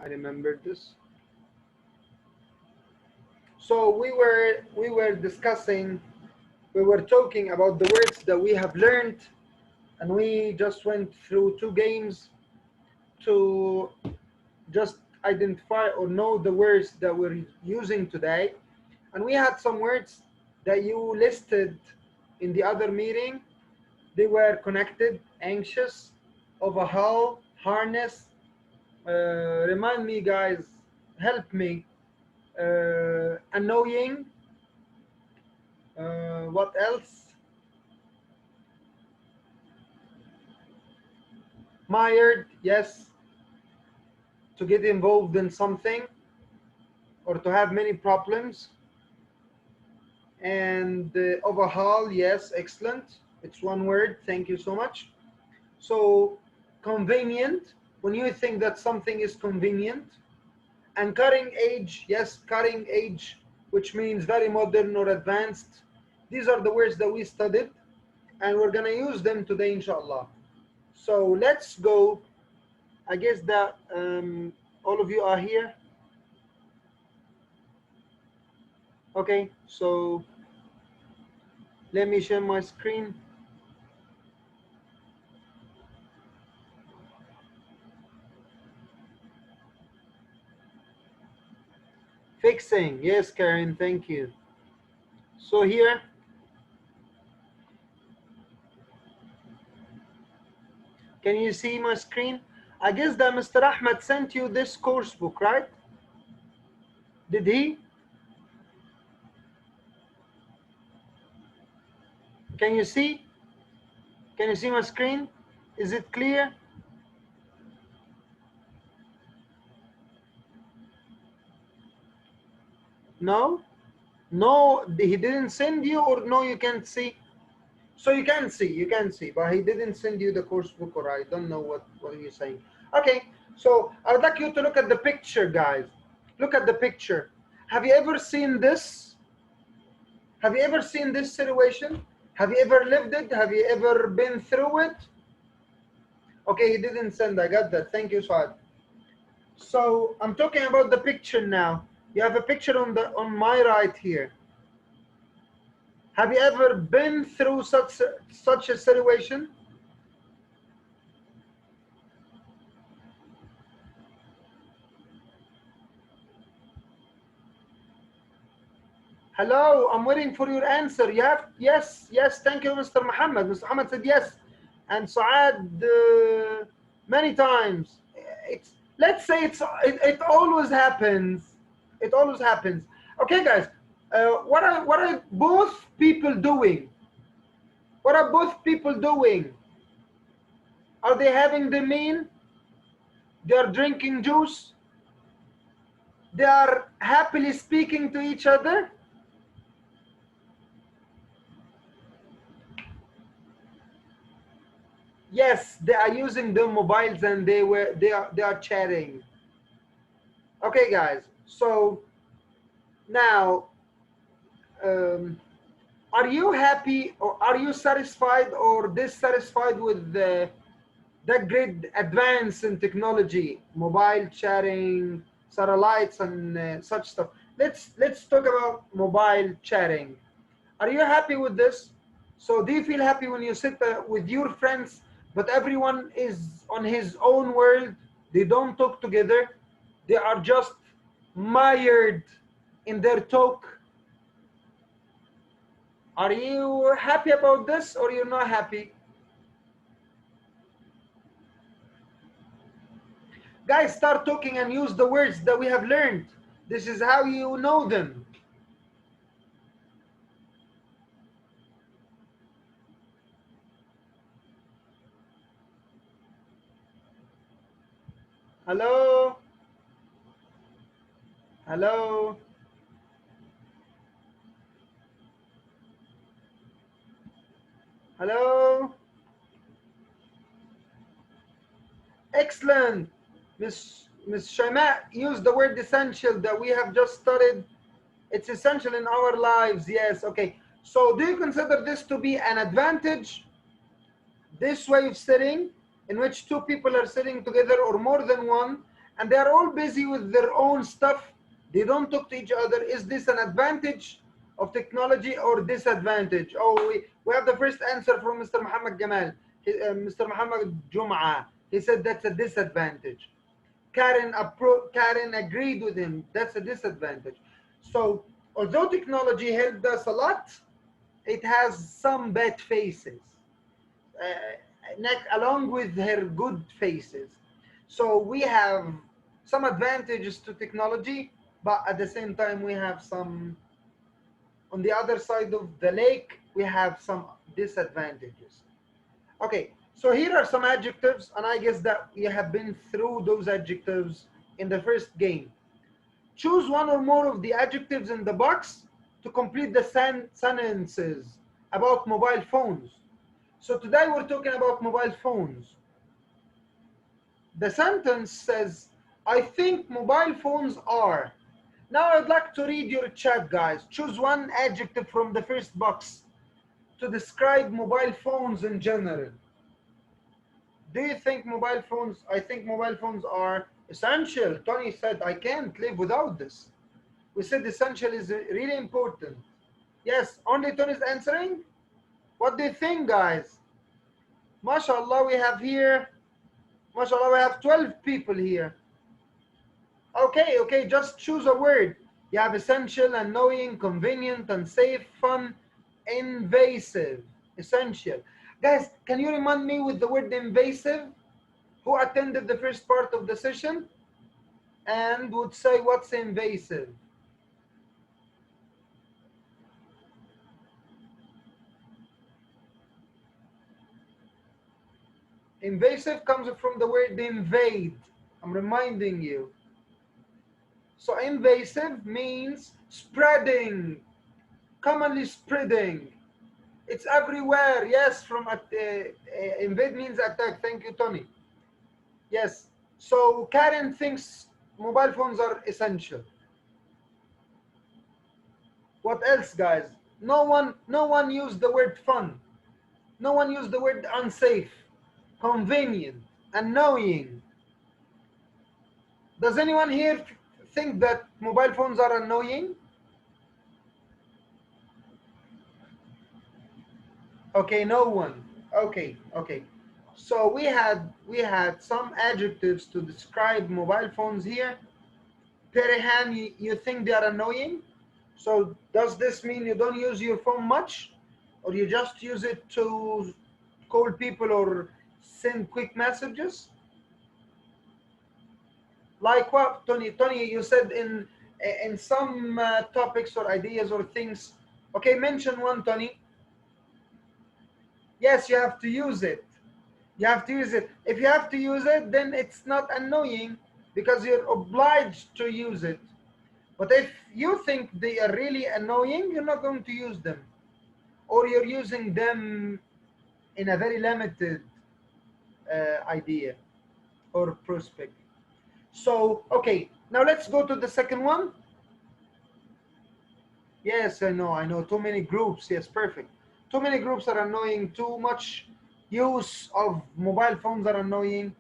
I remember this. So we were discussing, we were talking about the words that we have learned, and we just went through 2 games to just identify or know the words that we're using today. And we had some words that you listed in the other meeting. They were connected, anxious, overhaul, harness. Remind me, guys, help me. Annoying. What else? Mired, yes. To get involved in something or to have many problems. And overhaul, yes, excellent. It's one word, thank you so much. So convenient, when you think that something is convenient. And cutting edge, yes, cutting edge, which means very modern or advanced. These are the words that we studied, and we're gonna use them today, inshallah. So let's go. I guess that all of you are here. Okay, so let me share my screen. Fixing, yes, Karen, thank you. So here, can you see my screen? I guess that Mr. Ahmed sent you this course book, right? Did he? Can you see? Can you see my screen? Is it clear? No? No, he didn't send you, or no, you can't see? So you can see, but he didn't send you the course book, or I don't know what you're saying. Okay, so I would like you to look at the picture, guys. Look at the picture. Have you ever seen this? Have you ever seen this situation? Have you ever lived it? Have you ever been through it? Okay, he didn't send, I got that. Thank you, Saad. So I'm talking about the picture now. You have a picture on my right here. Have you ever been through such a situation? Hello, I'm waiting for your answer. Yes, thank you, Mr. Muhammad. Mr. Muhammad said yes. And Saad, many times. Let's say it always happens. It always happens. Okay, guys, what are both people doing? What are both people doing? Are they having the meal? They are drinking juice? They are happily speaking to each other? Yes, they are using their mobiles and they are chatting. Okay, guys. So now, are you happy, or are you satisfied or dissatisfied with that great advance in technology, mobile chatting, satellites, and such stuff? Let's talk about mobile chatting. Are you happy with this? So do you feel happy when you sit with your friends, but everyone is on his own world? They don't talk together. They are just mired in their talk. Are you happy about this, or you're not happy? Guys, start talking and use the words that we have learned. This is how you know them. Hello? Hello? Hello? Excellent. Miss Shaima used the word essential that we have just studied. It's essential in our lives. Yes, okay. So do you consider this to be an advantage? This way of sitting, in which two people are sitting together or more than one, and they are all busy with their own stuff. They don't talk to each other. Is this an advantage of technology or disadvantage? Oh, we have the first answer from Mr. Muhammad Gamal. Mr. Muhammad Jum'a. He said that's a disadvantage. Karen agreed with him. That's a disadvantage. So, although technology helped us a lot, it has some bad faces, along with her good faces. So we have some advantages to technology, but at the same time we have some, on the other side of the lake, we have some disadvantages. Okay, so here are some adjectives, and I guess that you have been through those adjectives in the first game. Choose one or more of the adjectives in the box to complete the sentences about mobile phones. So today we're talking about mobile phones. The sentence says, I think mobile phones are. Now I'd like to read your chat, guys. Choose one adjective from the first box to describe mobile phones in general. Do you think mobile phones? I think mobile phones are essential. Tony said, I can't live without this. We said essential is really important. Yes, only Tony's answering? What do you think, guys? MashaAllah, we have here, MashaAllah, we have 12 people here. Okay, just choose a word. You have essential, annoying, convenient, unsafe, fun, invasive, essential. Guys, can you remind me with the word invasive? Who attended the first part of the session and would say what's invasive? Invasive comes from the word invade. I'm reminding you. So invasive means spreading, commonly spreading. It's everywhere. Yes, from invade means attack. Thank you, Tony. Yes. So Karen thinks mobile phones are essential. What else, guys? No one used the word fun. No one used the word unsafe, convenient, annoying. Does anyone here think that mobile phones are annoying? Okay, no one. Okay. So we had some adjectives to describe mobile phones here. Perihan, you think they are annoying? So does this mean you don't use your phone much? Or you just use it to call people or send quick messages? Like what, Tony? Tony, you said in some topics or ideas or things. Okay, mention one, Tony. Yes, you have to use it. You have to use it. If you have to use it, then it's not annoying because you're obliged to use it. But if you think they are really annoying, you're not going to use them. Or you're using them in a very limited idea or prospect. So, okay, now let's go to the second one. Yes, I know. Too many groups. Yes, perfect. Too many groups are annoying. Too much use of mobile phones are annoying.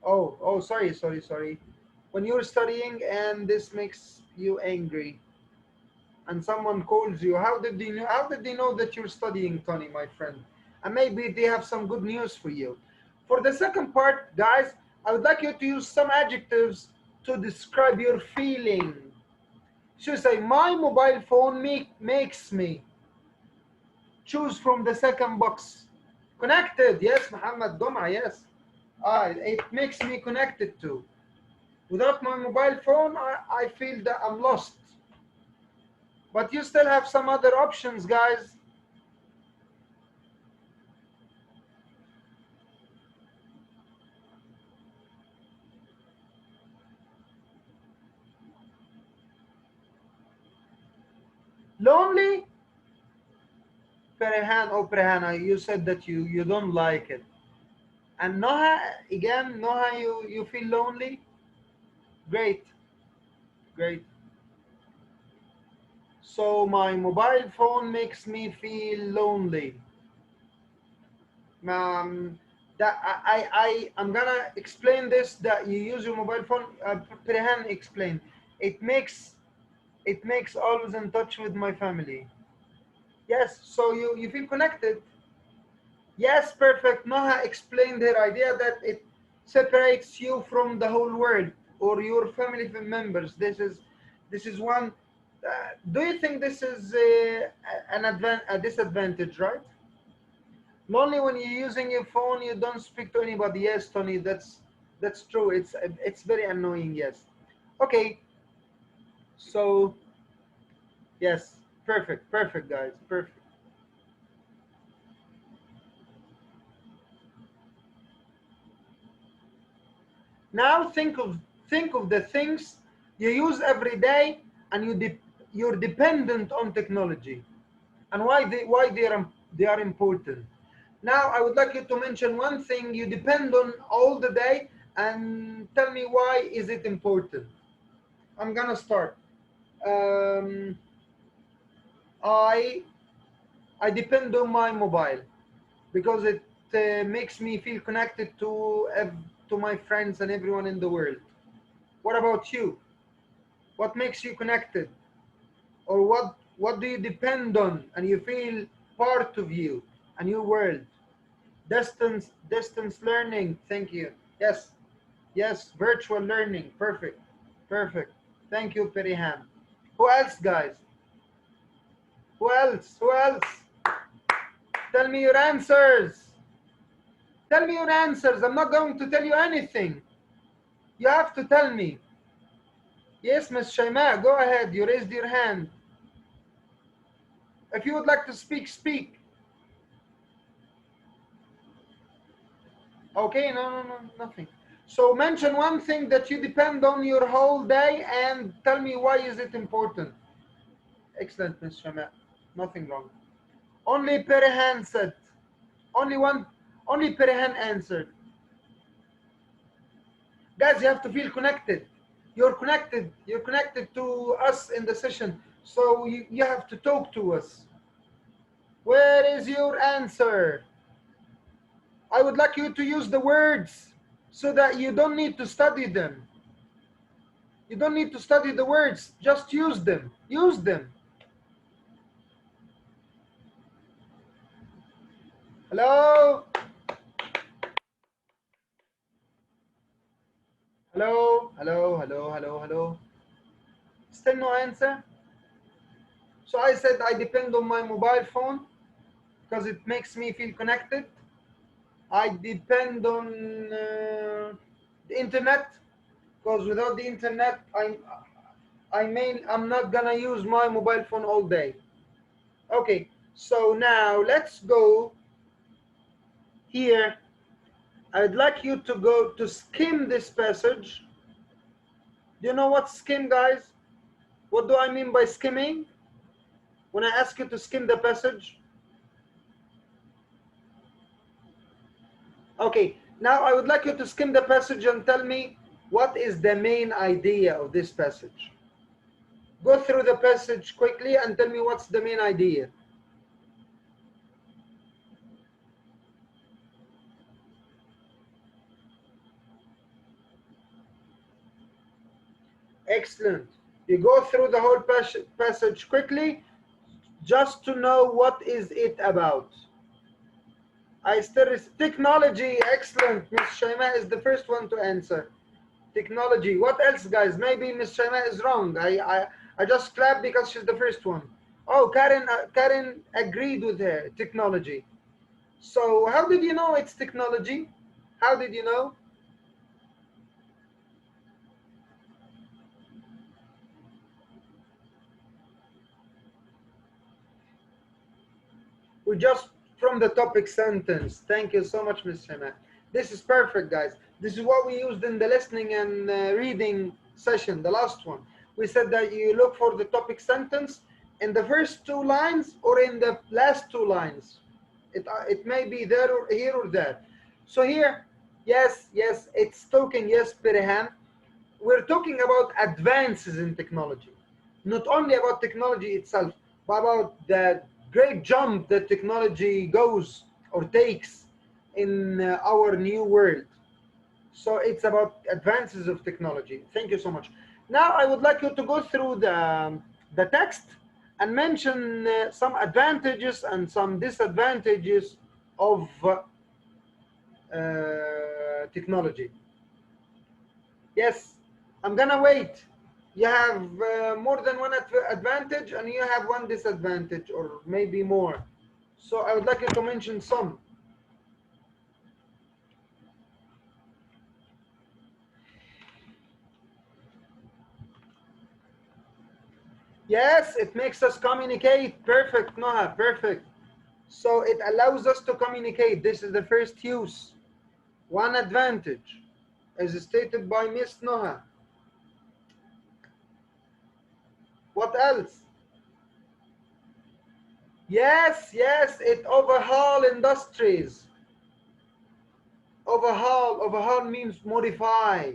Oh, sorry. When you're studying and this makes you angry, and someone calls you, how did they know? How did they know that you're studying, Tony, my friend? And maybe they have some good news for you. For the second part, guys, I would like you to use some adjectives to describe your feeling. So say, my mobile phone makes me. Choose from the second box. Connected, yes, Muhammad Doma, yes. It makes me connected to. Without my mobile phone, I feel that I'm lost. But you still have some other options, guys. Lonely? Perehana, you said that you don't like it. And Noha, again, Noha, you feel lonely? Great, great. So my mobile phone makes me feel lonely. Um, that I'm gonna explain this, that you use your mobile phone. Prehan explain. It makes always in touch with my family. Yes, so you feel connected. Yes, perfect. Noha explained her idea that it separates you from the whole world or your family members. This is one. Do you think this is a disadvantage, right? Only when you're using your phone, you don't speak to anybody. Yes, Tony, that's true. It's very annoying. Yes. Okay. So yes, perfect, perfect, guys, perfect. Now think of the things you use every day, and you're dependent on technology, and why they are important. Now I would like you to mention one thing you depend on all the day, and tell me why is it important. I'm gonna start. Um, I I depend on my mobile because it makes me feel connected to my friends and everyone in the world. What about you? What makes you connected, or what do you depend on and you feel part of you and your world? Distance learning. Thank you. Yes, yes, virtual learning. Perfect, perfect. Thank you, Perihan. Who else, guys? Who else? Tell me your answers. Tell me your answers. I'm not going to tell you anything. You have to tell me. Yes, Miss Shaima, go ahead. You raised your hand. If you would like to speak, speak. Okay, no, nothing. So mention one thing that you depend on your whole day and tell me why is it important. Excellent, Miss Shaima. Nothing wrong. Only Perihan said. Only one. Only Perihan answered. Guys, you have to feel connected. You're connected. You're connected to us in the session. So you have to talk to us. Where is your answer? I would like you to use the words so that you don't need to study them. You don't need to study the words. Just use them. Use them. Hello? Hello? Still no answer? So I said I depend on my mobile phone because it makes me feel connected. I depend on the internet because without the internet, I'm not gonna use my mobile phone all day. Okay, so now let's go here. I'd like you to go to skim this passage. Do you know what skim, guys? What do I mean by skimming? When I ask you to skim the passage. Okay, now I would like you to skim the passage and tell me what is the main idea of this passage. Go through the passage quickly and tell me what's the main idea. Excellent. You go through the whole passage quickly just to know what is it about. I still technology. Excellent. Miss Shaima is the first one to answer. Technology. What else, guys? Maybe Miss Shaima is wrong. I just clapped because she's the first one. Oh, Karen agreed with her. Technology. So how did you know it's technology? How did you know? We just from the topic sentence. Thank you so much, Miss Shaima. This is perfect, guys. This is what we used in the listening and reading session, the last one. We said that you look for the topic sentence in the first two lines or in the last two lines. It may be there or here or there. So here, yes, it's talking, yes, Perihan. We're talking about advances in technology. Not only about technology itself, but about the great jump that technology goes or takes in our new world. So it's about advances of technology. Thank you so much. Now I would like you to go through the text and mention some advantages and some disadvantages of technology. Yes, I'm gonna wait. You have more than one advantage and you have one disadvantage or maybe more. So I would like you to mention some. Yes, it makes us communicate. Perfect, Noah, perfect. So it allows us to communicate. This is the first use. One advantage, as stated by Miss Noah. What else? Yes, yes, it overhaul industries. Overhaul means modify.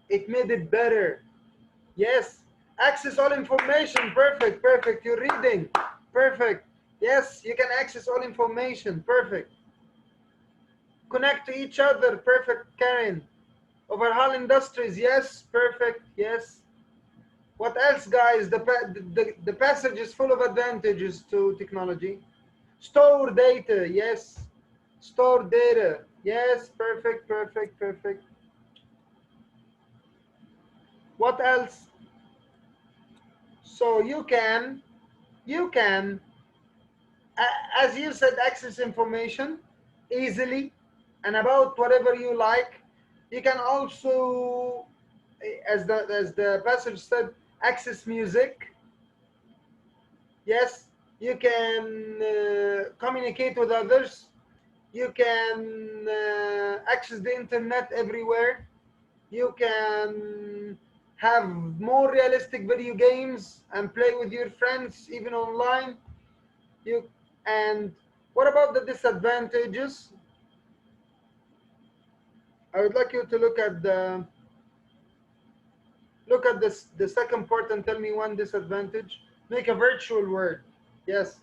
It made it better. Yes, access all information. Perfect, perfect. You're reading. Perfect. Yes, you can access all information. Perfect. Connect to each other. Perfect, Karen. Overhaul industries. Yes, perfect. Yes. What else, guys? The passage is full of advantages to technology. Store data. Yes. Store data. Yes, perfect, perfect, perfect. What else? So you can, as you said, access information easily and about whatever you like. You can also, as the passage said, access music. Yes, you can communicate with others. You can access the internet everywhere. You can have more realistic video games and play with your friends even online. You and what about the disadvantages? I would like you to look at this the second part and tell me one disadvantage. Make a virtual word. Yes.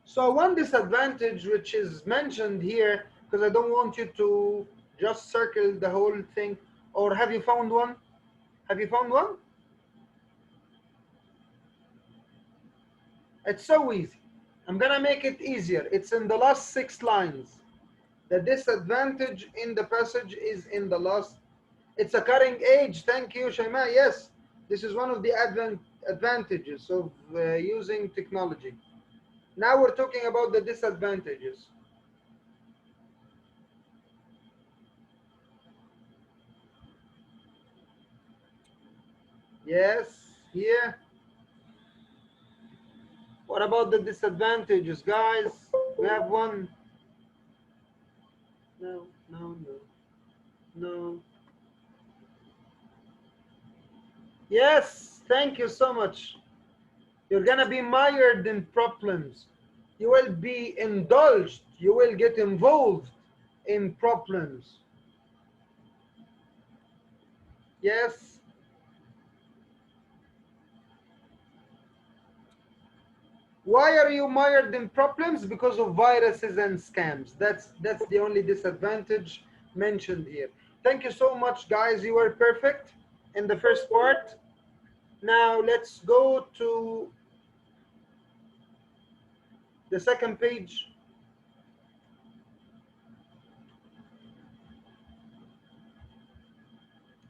So one disadvantage which is mentioned here, because I don't want you to just circle the whole thing. Or have you found one? Have you found one? It's so easy. I'm gonna make it easier. It's in the last 6 lines. The disadvantage in the passage is in the last. It's a cutting edge. Thank you, Shaima. Yes, this is one of the advantages of using technology. Now we're talking about the disadvantages. Yes, here. What about the disadvantages, guys? We have one. No, no, no, no. Yes, thank you so much. You're gonna be mired in problems. You will be indulged. You will get involved in problems. Yes. Why are you mired in problems? Because of viruses and scams. That's the only disadvantage mentioned here. Thank you so much, guys. You were perfect in the first part. Now let's go to the second page.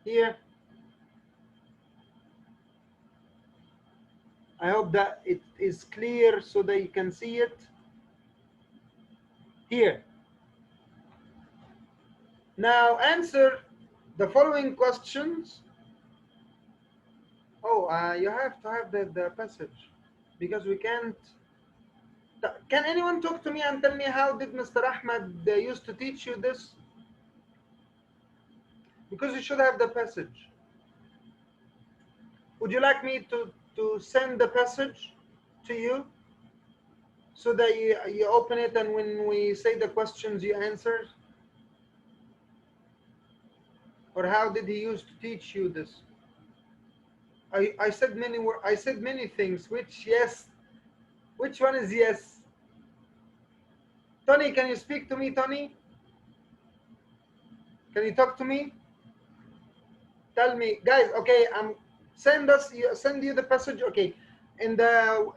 Here. I hope that it is clear so that you can see it. Here. Now answer the following questions. Oh, you have to have the passage because we can't. Can anyone talk to me and tell me how did Mr. Ahmed used to teach you this? Because you should have the passage. Would you like me to send the passage to you so that you open it and when we say the questions you answer? Or how did he used to teach you this? I said I said many things. Which yes? Which one is yes? Tony, can you speak to me, Tony? Can you talk to me? Tell me, guys. Okay, send you the passage. Okay, in the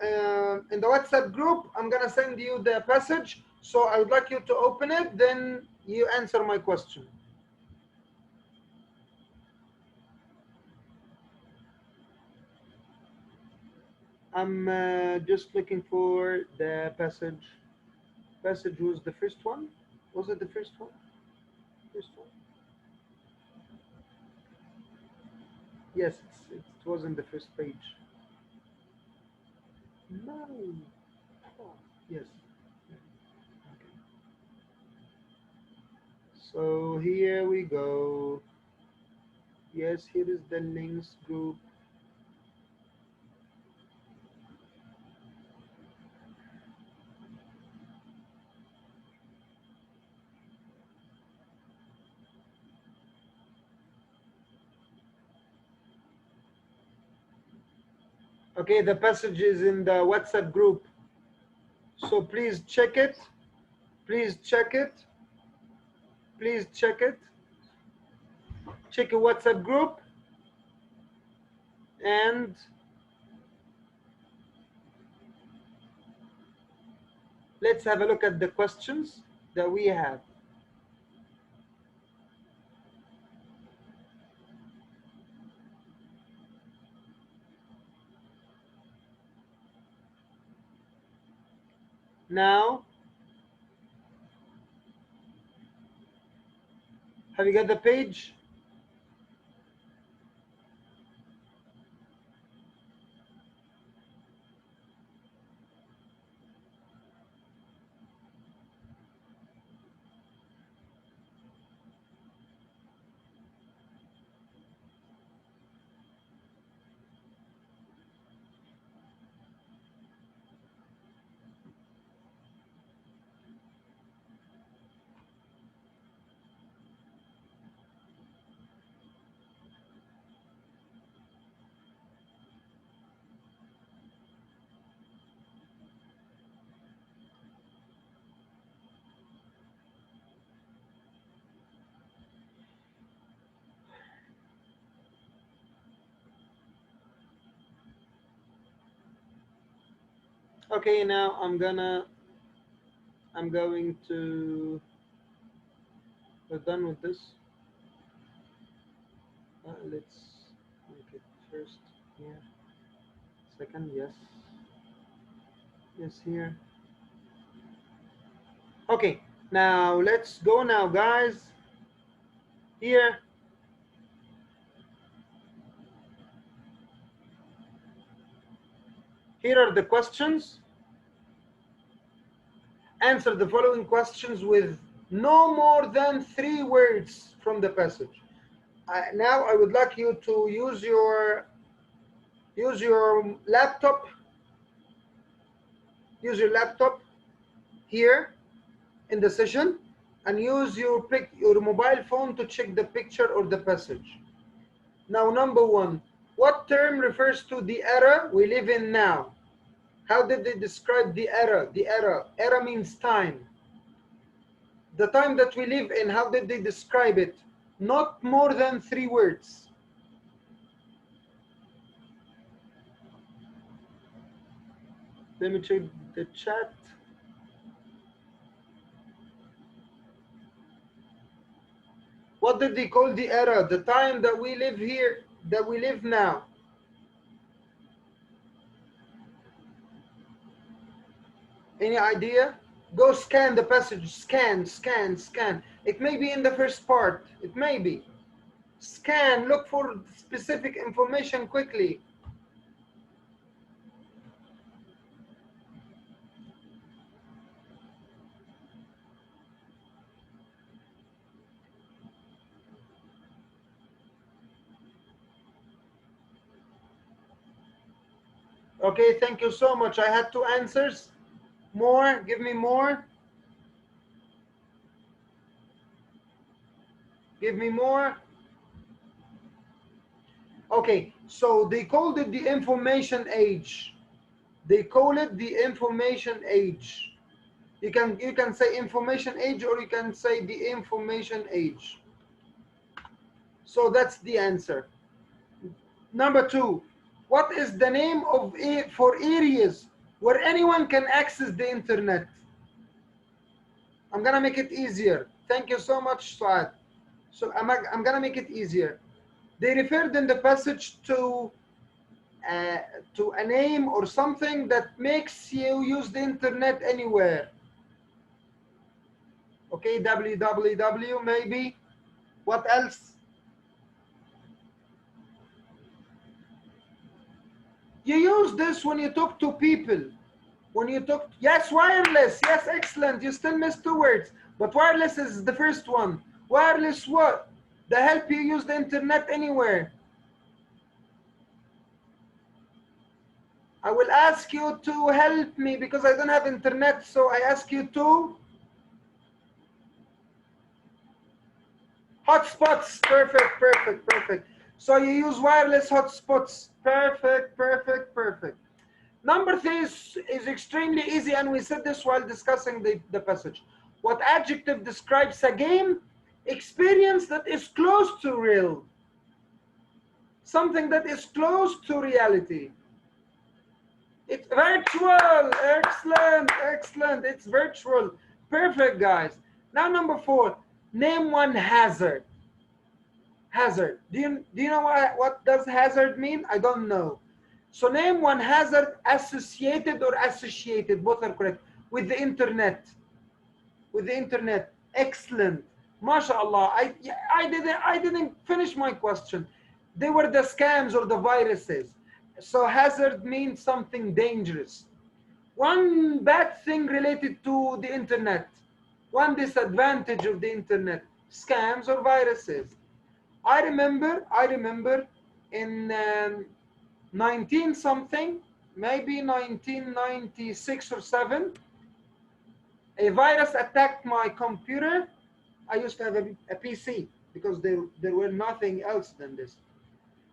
WhatsApp group, I'm gonna send you the passage. So I would like you to open it. Then you answer my question. I'm just looking for the passage. Passage was the first one. Was it the first one? First one. Yes, it was in the first page. No. Oh, yes. Okay. So here we go. Yes, here is the links group. Okay, the passage is in the WhatsApp group. So please check it. Please check it. Please check it. Check your WhatsApp group. And let's have a look at the questions that we have. Now, have you got the page? Okay, now I'm going to, we're done with this. Let's make it first here. Second, yes. Yes, here. Okay, now let's go now, guys. Here. Here are the questions. Answer the following questions with no more than 3 words from the passage. Now I would like you to use your laptop. Use your laptop here in the session and use your mobile phone to check the picture or the passage. Now, number 1, what term refers to the era we live in now? How did they describe the era? The era. Era means time. The time that we live in, how did they describe it? Not more than 3 words. Let me check the chat. What did they call the era? The time that we live here, that we live now. Any idea? Go scan the passage. Scan, scan, scan. It may be in the first part. It may be. Scan, look for specific information quickly. Okay, thank you so much. I had 2 answers. More, give me more. Give me more. Okay, so they called it the information age. They call it the information age. You can say information age, or you can say the information age. So that's the answer. Number 2, what is the name of for areas where anyone can access the internet? I'm gonna make it easier. Thank you so much, Saad. So I'm gonna make it easier. They referred in the passage uh, to a name or something that makes you use the internet anywhere. Okay, www maybe. What else? You use this when you talk to people. When you talk, yes, wireless. Yes, excellent. You still missed 2 words, but wireless is the first one. Wireless what? They help you use the internet anywhere. I will ask you to help me because I don't have internet, so I ask you to hotspots. Perfect, perfect, perfect. So you use wireless hotspots. Perfect, perfect, perfect. Number 3 is extremely easy, and we said this while discussing the passage. What adjective describes a game experience that is close to real? Something that is close to reality. It's virtual. Excellent, excellent. It's virtual. Perfect, guys. Now number 4, name one hazard. Hazard. Do you know what does hazard mean? I don't know. So name one hazard associated or associated, both are correct, with the internet. With the internet. Excellent. MashaAllah. I didn't finish my question. They were the scams or the viruses. So hazard means something dangerous. One bad thing related to the internet. One disadvantage of the internet. Scams or viruses. I remember in 19 something, maybe 1996 or 7, a virus attacked my computer. I used to have a PC because there were nothing else than this.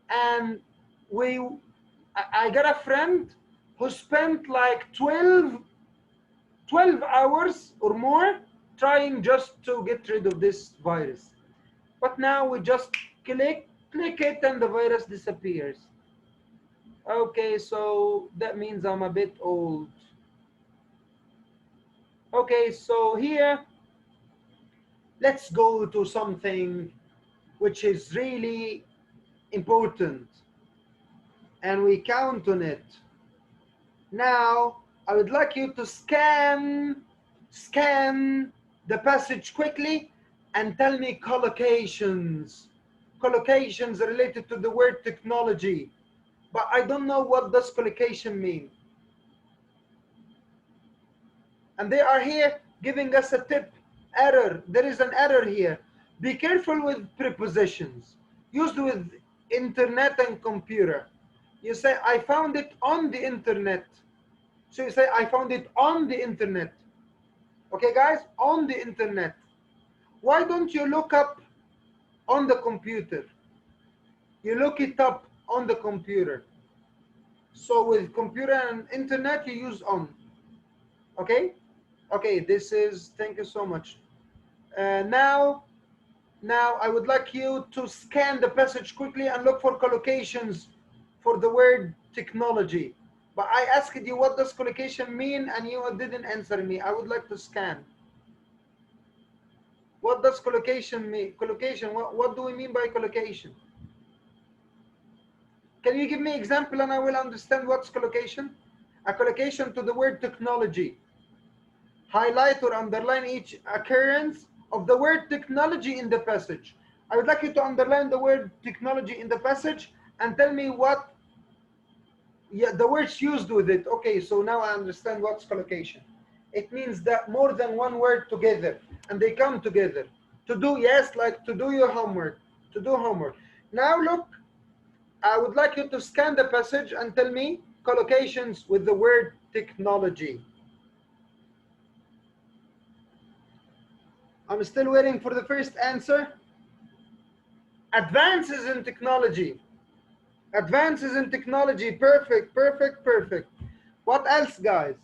And I got a friend who spent like 12 hours or more trying just to get rid of this virus. But now we just click it and the virus disappears. Okay, so that means I'm a bit old. Okay, so here, let's go to something which is really important, and we count on it. Now, I would like you to scan the passage quickly and tell me collocations. Collocations related to the word technology. But I don't know what does collocation mean. And they are here giving us a tip. Error. There is an error here. Be careful with prepositions used with internet and computer. You say, I found it on the internet. So you say, I found it on the internet. Okay, guys? On the internet. Why don't you look up on the computer? You look it up on the computer. So with computer and internet, you use on. Okay? Okay, this is, thank you so much. Now I would like you to scan the passage quickly and look for collocations for the word technology. But I asked you, what does collocation mean? And you didn't answer me. I would like to scan. What does collocation mean? Collocation, what do we mean by collocation? Can you give me example and I will understand what's collocation? A collocation to the word technology. Highlight or underline each occurrence of the word technology in the passage. I would like you to underline the word technology in the passage and tell me what the words used with it. Okay, so now I understand what's collocation. It means that more than one word together and they come together. To do, yes, like to do your homework. To do homework. Now look, I would like you to scan the passage and tell me collocations with the word technology. I'm still waiting for the first answer. Advances in technology. Advances in technology. Perfect, perfect, perfect. What else, guys?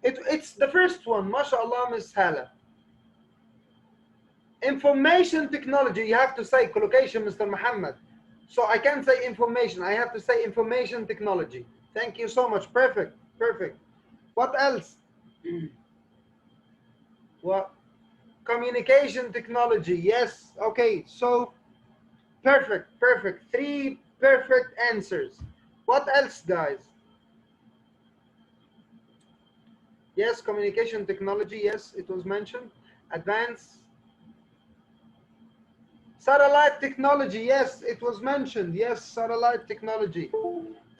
It's the first one. MashaAllah, Miss Hala. Information technology. You have to say collocation, Mr. Muhammad. So I can't say information. I have to say information technology. Thank you so much. Perfect. Perfect. What else? What? Communication technology. Yes. Okay. So perfect. Perfect. 3 perfect answers. What else, guys? Yes, communication technology. Yes, it was mentioned. Advanced satellite technology. Yes, it was mentioned. Yes, satellite technology.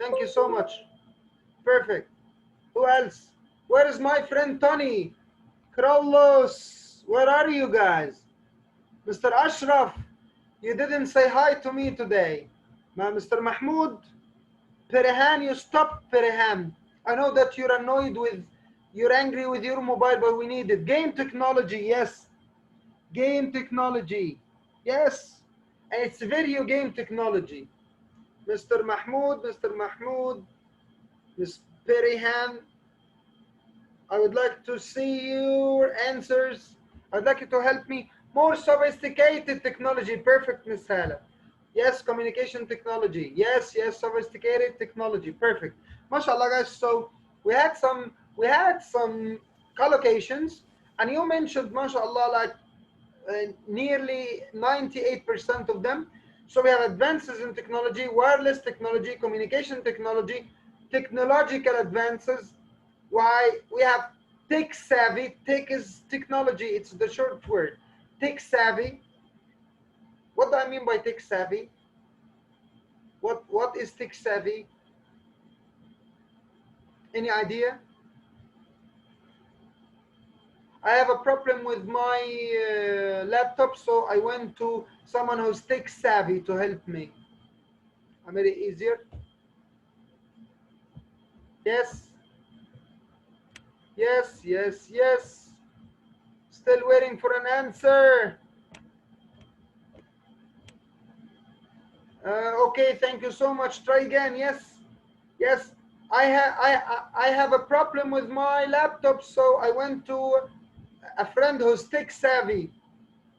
Thank you so much. Perfect. Who else? Where is my friend Tony? Carlos, where are you guys? Mr. Ashraf, you didn't say hi to me today. Mr. Mahmoud, Perihan, you stop Perihan. I know that you're angry with your mobile, but we need it. Game technology, yes. Game technology, yes. And it's video game technology. Mr. Mahmoud, Ms. Perihan, I would like to see your answers. I'd like you to help me. More sophisticated technology. Perfect, Miss Hala. Yes, communication technology. Yes, yes, sophisticated technology. Perfect. MashaAllah, guys. So we had some collocations, and you mentioned, MashaAllah, like nearly 98% of them. So we have advances in technology, wireless technology, communication technology, technological advances. Why we have tech savvy. Tech is technology. It's the short word. Tech savvy. What do I mean by tech savvy? What is tech savvy? Any idea? I have a problem with my laptop, so I went to someone who's tech savvy to help me. I made it easier. Yes. Yes, yes, yes. Still waiting for an answer. Okay, thank you so much. Try again. Yes, yes. I have a problem with my laptop, so I went to a friend who's tech savvy,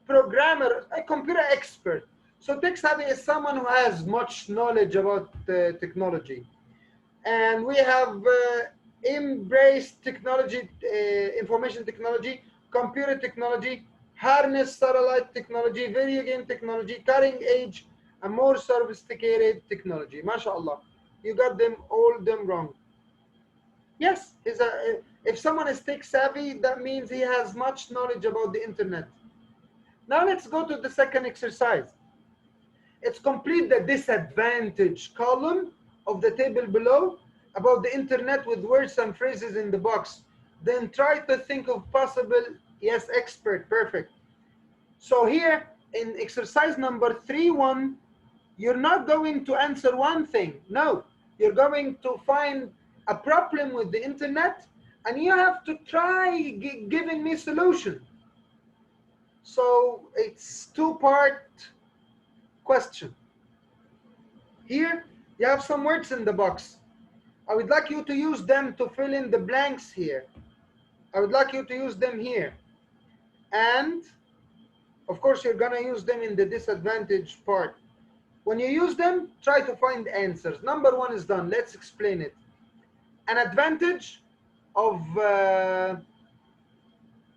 programmer, a computer expert. So tech savvy is someone who has much knowledge about technology, and we have embraced technology, information technology, computer technology, harness satellite technology, video game technology, cutting edge, and more sophisticated technology. MashaAllah, you got them wrong. Yes, if someone is tech savvy, that means he has much knowledge about the internet. Now let's go to the second exercise. It's complete the disadvantage column of the table below about the internet with words and phrases in the box. Then try to think of possible, yes, expert, perfect. So here in exercise number 3.1, you're not going to answer one thing. No, you're going to find a problem with the internet and you have to try giving me solution. So it's two-part question. Here you have some words in the box. I would like you to use them to fill in the blanks here. I would like you to use them here. And of course you're gonna use them in the disadvantage part. When you use them, try to find answers. Number 1 is done. Let's explain it. An advantage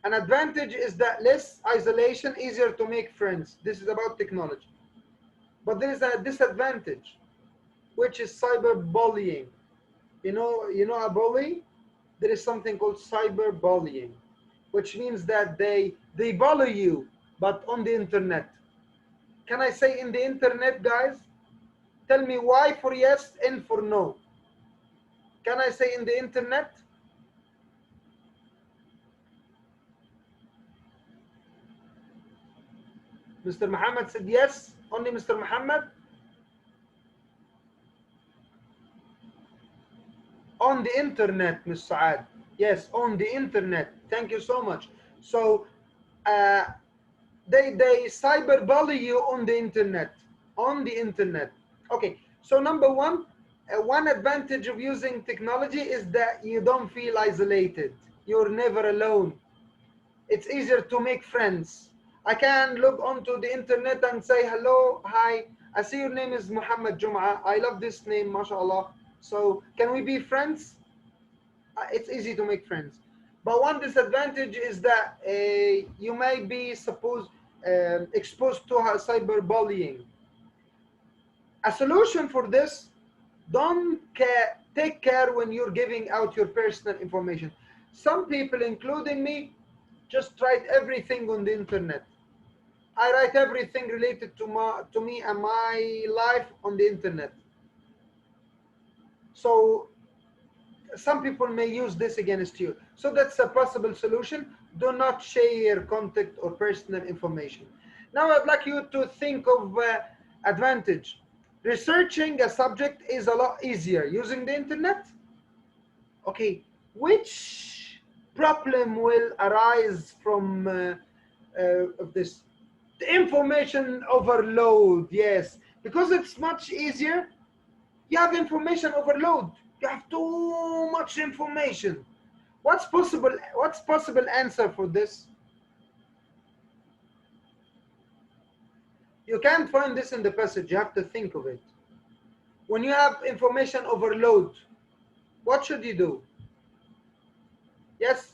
is that less isolation, easier to make friends. This is about technology. But there is a disadvantage, which is cyberbullying. You know a bully? There is something called cyberbullying, which means that they bully you, but on the internet. Can I say in the internet, guys? Tell me Y for yes, N for no. Can I say in the internet? Mr. Muhammad said yes. Only Mr. Muhammad. On the internet, Ms. Saad. Yes, on the internet. Thank you so much. So they cyberbully you on the internet. On the internet. Okay, so number 1, one advantage of using technology is that you don't feel isolated. you're never alone. It's easier to make friends. I can log onto the internet and say hello, hi, I see your name is Muhammad Jum'a. I love this name, mashallah. So can we be friends? It's easy to make friends. But one disadvantage is that you may be exposed to cyberbullying. A solution for this, don't take care when you're giving out your personal information. Some people, including me, just write everything on the internet. I write everything related to me and my life on the internet. So some people may use this against you. So that's a possible solution. Do not share contact or personal information. Now I'd like you to think of advantage. Researching a subject is a lot easier using the internet. Okay, which problem will arise from of this? The information overload, yes. Because it's much easier, you have information overload. You have too much information. What's possible answer for this? You can't find this in the passage. You have to think of it. When you have information overload, what should you do? Yes?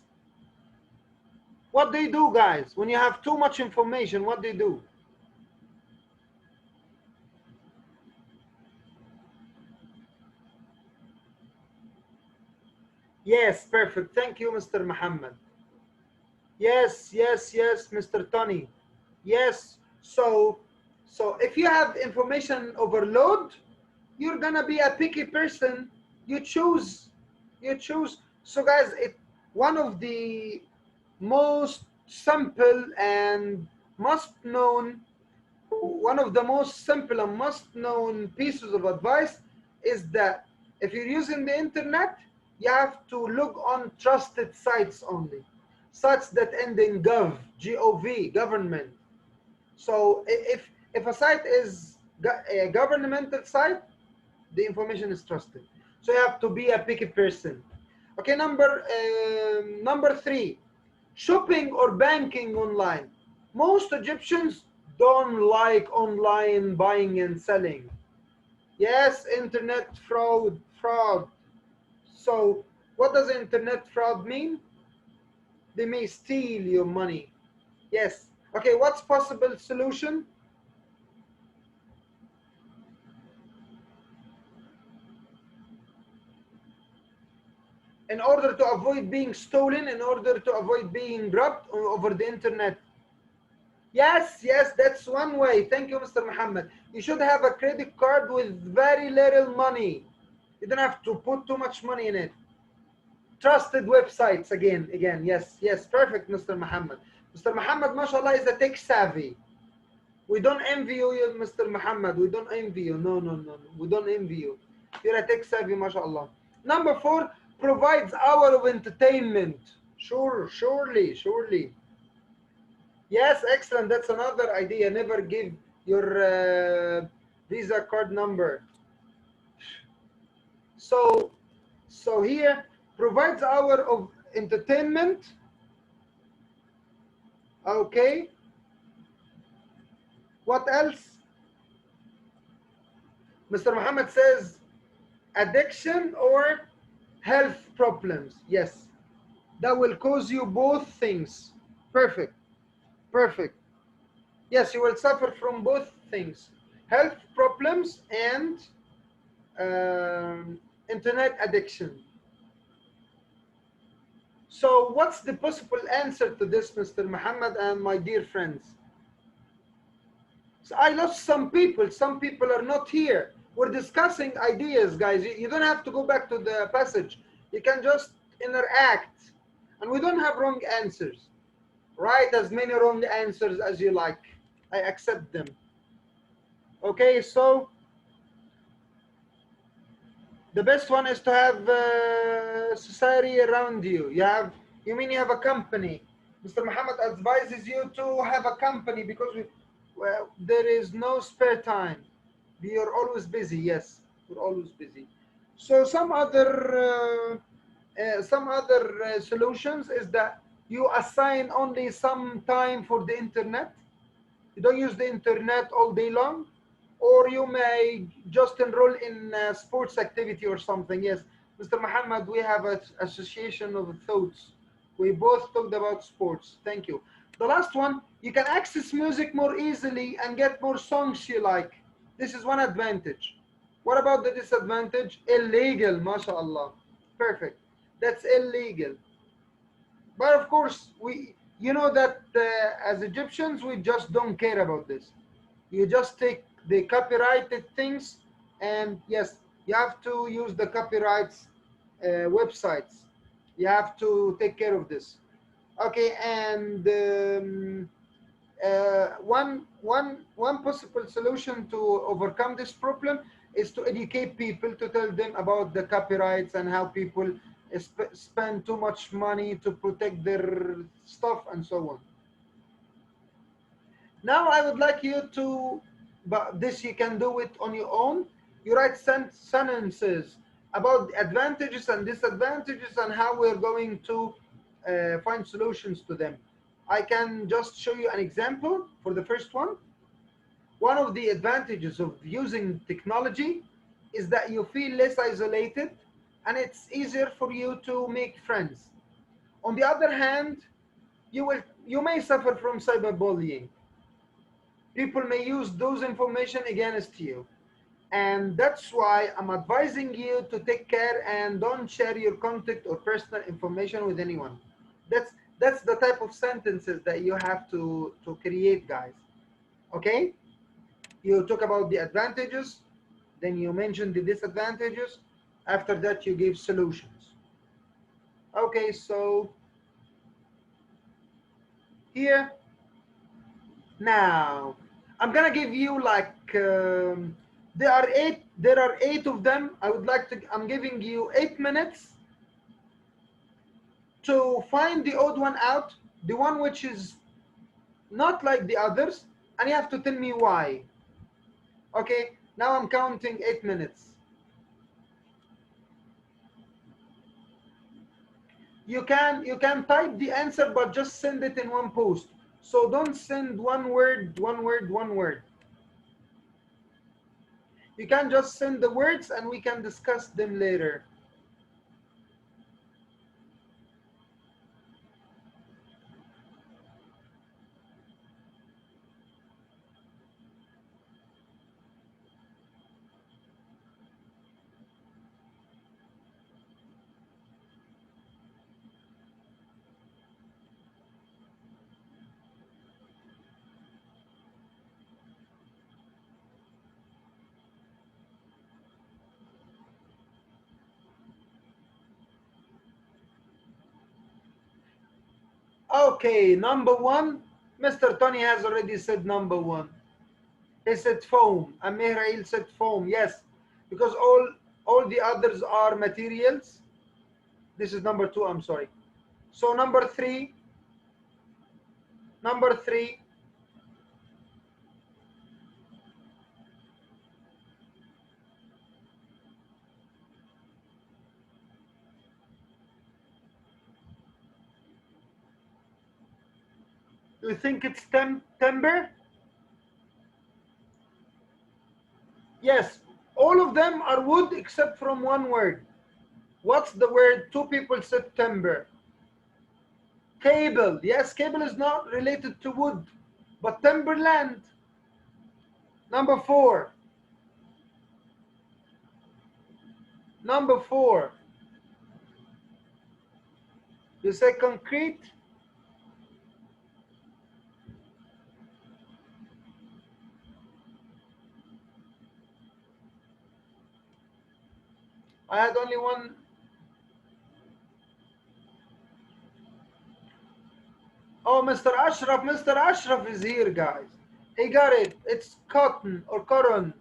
What do you do, guys? When you have too much information, what do you do? Yes, perfect. Thank you, Mr. Muhammad. Yes, Mr. Tony. Yes. So if you have information overload, you're gonna be a picky person. You choose. So guys, one of the most simple and one of the most simple and most known pieces of advice is that if you're using the internet, you have to look on trusted sites only. Sites that end in gov, G-O-V, government. So if a site is a governmental site, the information is trusted. So you have to be a picky person. Okay, number 3, shopping or banking online. Most Egyptians don't like online buying and selling. Yes, internet fraud. So what does internet fraud mean? They may steal your money. Yes. Okay, what's possible solution? In order to avoid being stolen, in order to avoid being robbed over the internet. Yes, that's one way. Thank you, Mr. Muhammad. You should have a credit card with very little money. You don't have to put too much money in it. Trusted websites, again, yes, perfect, Mr. Muhammad. Mr. Muhammad, mashallah, is a tech savvy. We don't envy you, Mr. Muhammad. We don't envy you. No. We don't envy you. You're a tech savvy, mashallah. Number 4, provides hour of entertainment. Surely. Yes, excellent. That's another idea. Never give your Visa card number. So here, provides hour of entertainment. Okay. What else? Mr. Muhammad says addiction or health problems. Yes, that will cause you both things. Perfect. Yes, you will suffer from both things, health problems and internet addiction. So what's the possible answer to this, Mr. Muhammad and my dear friends? So I lost some people are not here. We're discussing ideas, guys. You don't have to go back to the passage. You can just interact. And we don't have wrong answers. Write as many wrong answers as you like. I accept them. Okay, so the best one is to have society around you. You mean you have a company. Mr. Muhammad advises you to have a company because there is no spare time. We are always busy. Yes, we're always busy. So some other Some other solutions is that you assign only some time for the internet. You don't use the internet all day long, or you may just enroll in sports activity or something. Yes, Mr. Muhammad, we have an association of thoughts. We both talked about sports. Thank you. The last one, you can access music more easily and get more songs you like. This is one advantage. What about the disadvantage? Illegal, mashallah. Perfect. That's illegal. But of course, you know that as Egyptians, we just don't care about this. You just take the copyrighted things, and yes, you have to use the copyrights websites. You have to take care of this. Okay, and one possible solution to overcome this problem is to educate people, to tell them about the copyrights and how people spend too much money to protect their stuff and so on. Now I would like you to, but this you can do it on your own. You write sentences about the advantages and disadvantages and how we're going to find solutions to them. I can just show you an example for the first one. One of the advantages of using technology is that you feel less isolated and it's easier for you to make friends. On the other hand, you may suffer from cyberbullying. People may use those information against you. And that's why I'm advising you to take care and don't share your contact or personal information with anyone. That's the type of sentences that you have to create, guys. Okay? You talk about the advantages, then you mention the disadvantages. After that, you give solutions. Okay, so here now I'm gonna give you like there are eight of them. I'm giving you 8 minutes to find the odd one out, the one which is not like the others, and you have to tell me why. Okay, now I'm counting 8 minutes. You can type the answer, but just send it in one post. So don't send one word, one word, one word. You can just send the words and we can discuss them later. Okay, number one, Mr. Tony has already said number one. He said foam, and Mihrail said foam. Yes, because all the others are materials. This is number two, I'm sorry. So number three, you think it's timber? Yes, all of them are wood except from one word. What's the word? Two people said timber. Cable. Yes, cable is not related to wood, but timberland. Number four. Number four. You say concrete? I had only one. Oh, Mr. Ashraf. Mr. Ashraf is here, guys. He got it. It's cotton or cotton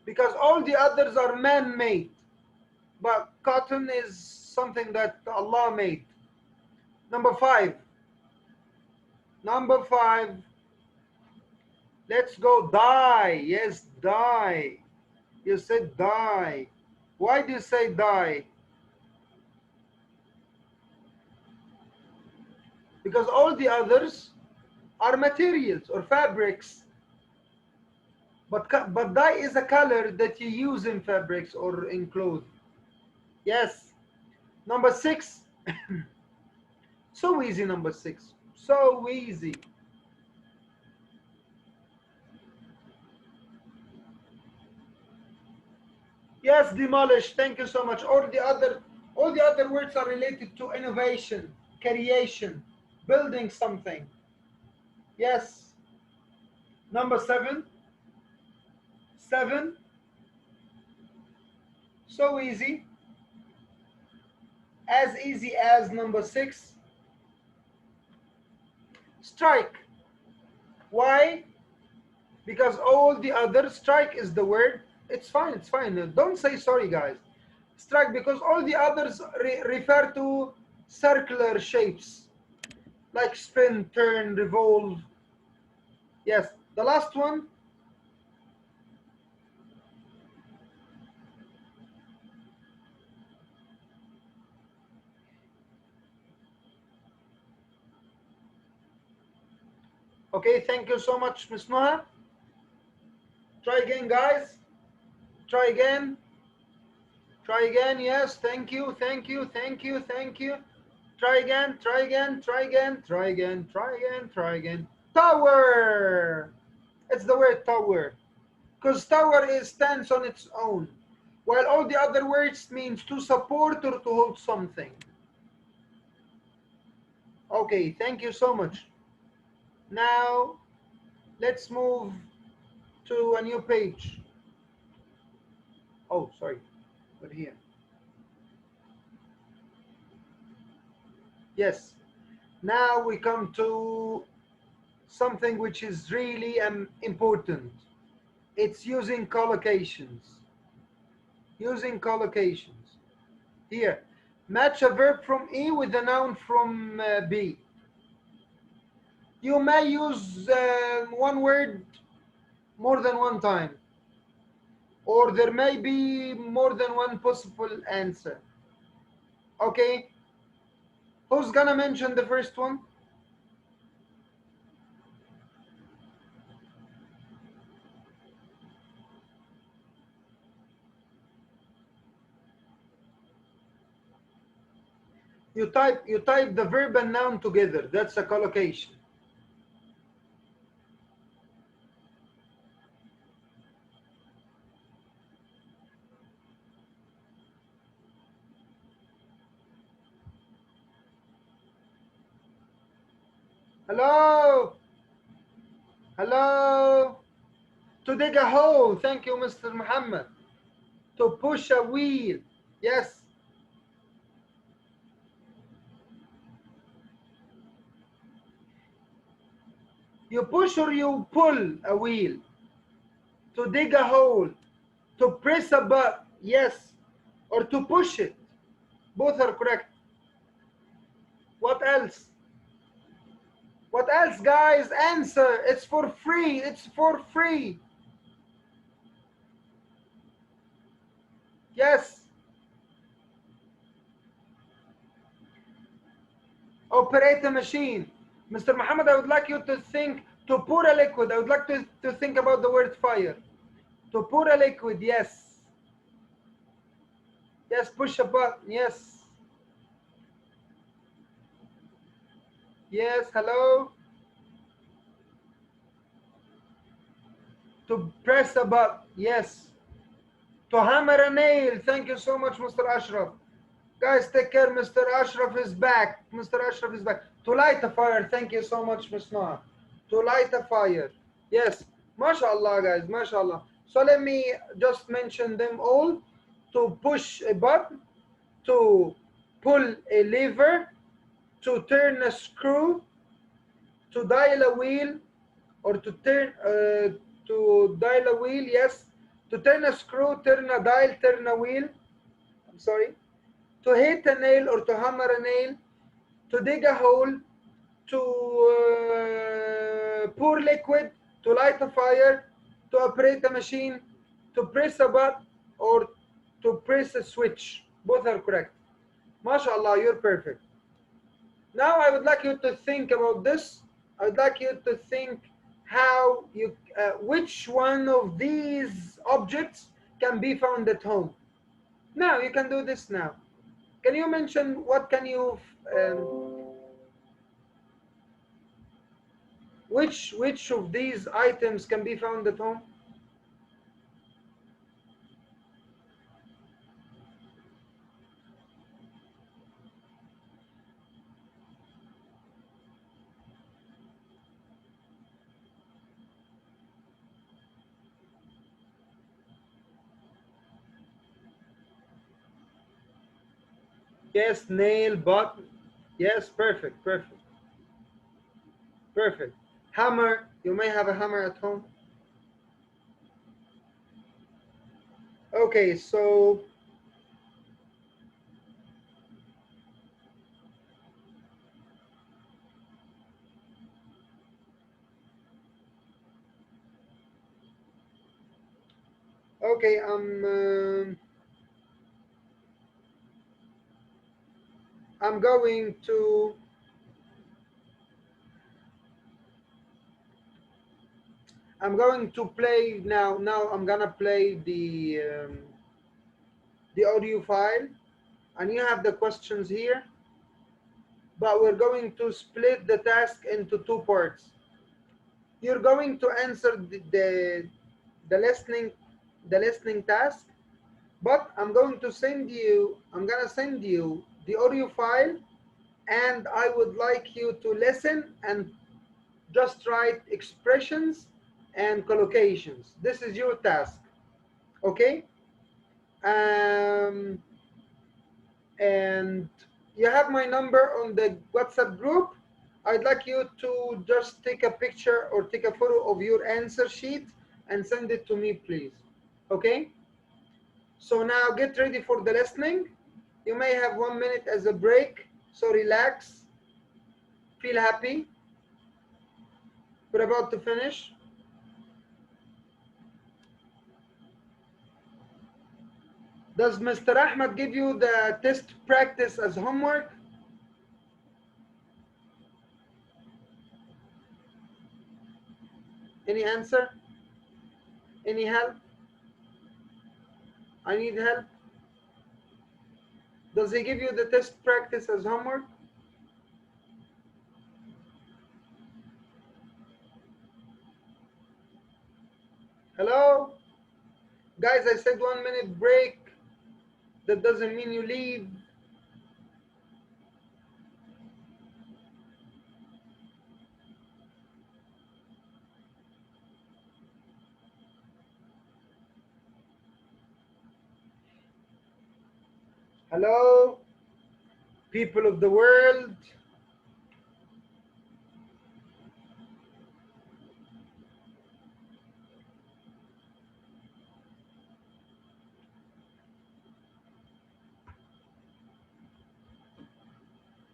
because all the others are man-made. But cotton is something that Allah made. Number five. Number five. Let's go. Die. Yes, die. You said die. Why do you say die? because all the others are materials or fabrics. But dye is a color that you use in fabrics or in clothes. Yes. Number 6. So easy, number 6. So easy. Yes, demolish. Thank you so much. All the other words are related to innovation, creation, building something. Yes. Number 7. 7. So easy. As easy as number 6. Strike. Why? Because all the other, strike is the word. It's fine, it's fine. Don't say sorry, guys. Strike, because all the others refer to circular shapes, like spin, turn, revolve. Yes, the last one. Okay, thank you so much, Miss Noah. Try again, guys. Try again. Try again. Yes, thank you, thank you, thank you, thank you. Try again, try again, try again, try again, try again, try again. Tower. It's the word tower. Because tower stands on its own, while all the other words means to support or to hold something. Okay, thank you so much. Now, let's move to a new page. Oh, sorry, but here. Yes, now we come to something which is really important. It's using collocations. Using collocations. Here, match a verb from E with a noun from B. You may use one word more than one time, or there may be more than one possible answer. Okay, who's gonna mention the first one? You type the verb and noun together. That's a collocation. Hello, hello. To dig a hole. Thank you, Mr. Muhammad. To push a wheel. Yes. You push or you pull a wheel. To dig a hole. To press a button. Yes. Or to push it. Both are correct. What else? What else, guys? Answer. It's for free. It's for free. Yes. Operate a machine. Mr. Muhammad, I would like you to think to pour a liquid. I would like to think about the word fire. To pour a liquid, yes. Yes, push a button, yes. Yes, hello. To press a button, yes. To hammer a nail. Thank you so much, Mr. Ashraf. Guys, take care. Mr. Ashraf is back. Mr. Ashraf is back. To light a fire. Thank you so much, Ms. Noah. To light a fire. Yes. MashaAllah, guys. MashaAllah. So let me just mention them all. To push a button. To pull a lever. To turn a screw. To dial a wheel. Or to dial a wheel. Yes. To turn a screw, turn a dial, turn a wheel. I'm sorry. To hit a nail or to hammer a nail, to dig a hole, to pour liquid, to light a fire, to operate a machine, to press a button, or to press a switch. Both are correct. MashaAllah, you're perfect. Now I would like you to think about this. I would like you to think how you, which one of these objects can be found at home. Now you can do this now. Can you mention what can you, which of these items can be found at home? Yes, nail, button. Yes, perfect, perfect, perfect. Hammer. You may have a hammer at home. Okay, so okay, I'm going to play now. Now I'm gonna play the audio file, and you have the questions here. But we're going to split the task into two parts. You're going to answer the listening task, but I'm gonna send you the audio file, and I would like you to listen and just write expressions and collocations. This is your task, okay? Um, and you have my number on the WhatsApp group. I'd like you to just take a picture or take a photo of your answer sheet and send it to me, please. Okay? So now get ready for the listening. You may have 1 minute as a break, so relax, feel happy. We're about to finish. Does Mr. Ahmed give you the test practice as homework? Any answer? Any help? I need help. Does he give you the test practice as homework? Hello? Guys, I said 1 minute break. That doesn't mean you leave. Hello? People of the world.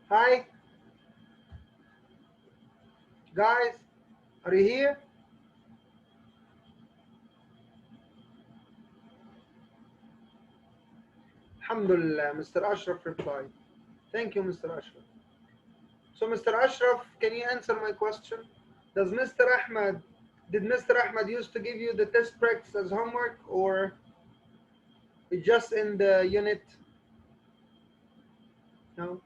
Hi, guys. Are you here? Alhamdulillah, Mr. Ashraf replied. Thank you, Mr. Ashraf. So, Mr. Ashraf, can you answer my question? Does Mr. Ahmed, did Mr. Ahmed used to give you the test practice as homework, or it's just in the unit? No?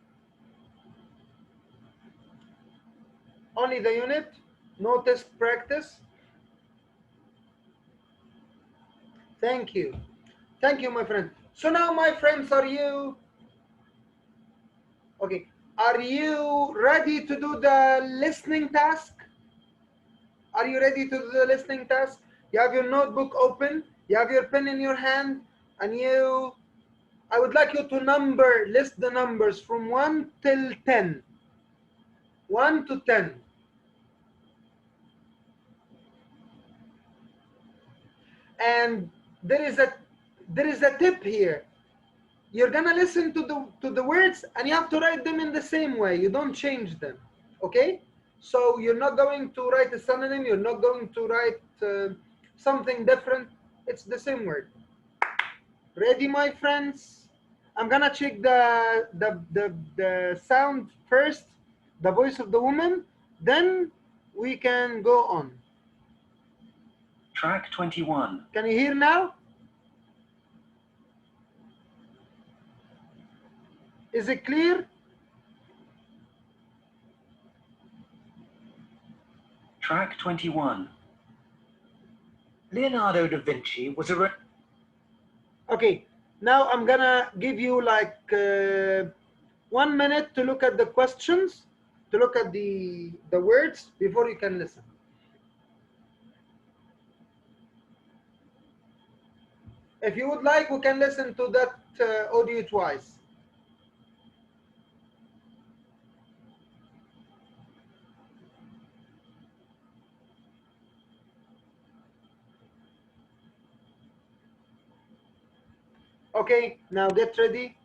Only the unit? No test practice? Thank you. Thank you, my friend. So now, my friends, are you okay? Are you ready to do the listening task? Are you ready to do the listening task? You have your notebook open, you have your pen in your hand, and I would like you to list the numbers from 1 till 10. 1 to 10. And there is a tip here. You're gonna listen to the words, and you have to write them in the same way. You don't change them, okay? So you're not going to write a synonym. You're not going to write something different. It's the same word. Ready, my friends? I'm gonna check the sound first. the voice of the woman, then we can go on. Track 21. Can you hear now? Is it clear? Track 21. Leonardo da Vinci was a... Okay, now I'm gonna give you like 1 minute to look at the questions, to look at the words before you can listen. If you would like, we can listen to that audio twice. Okay, now get ready.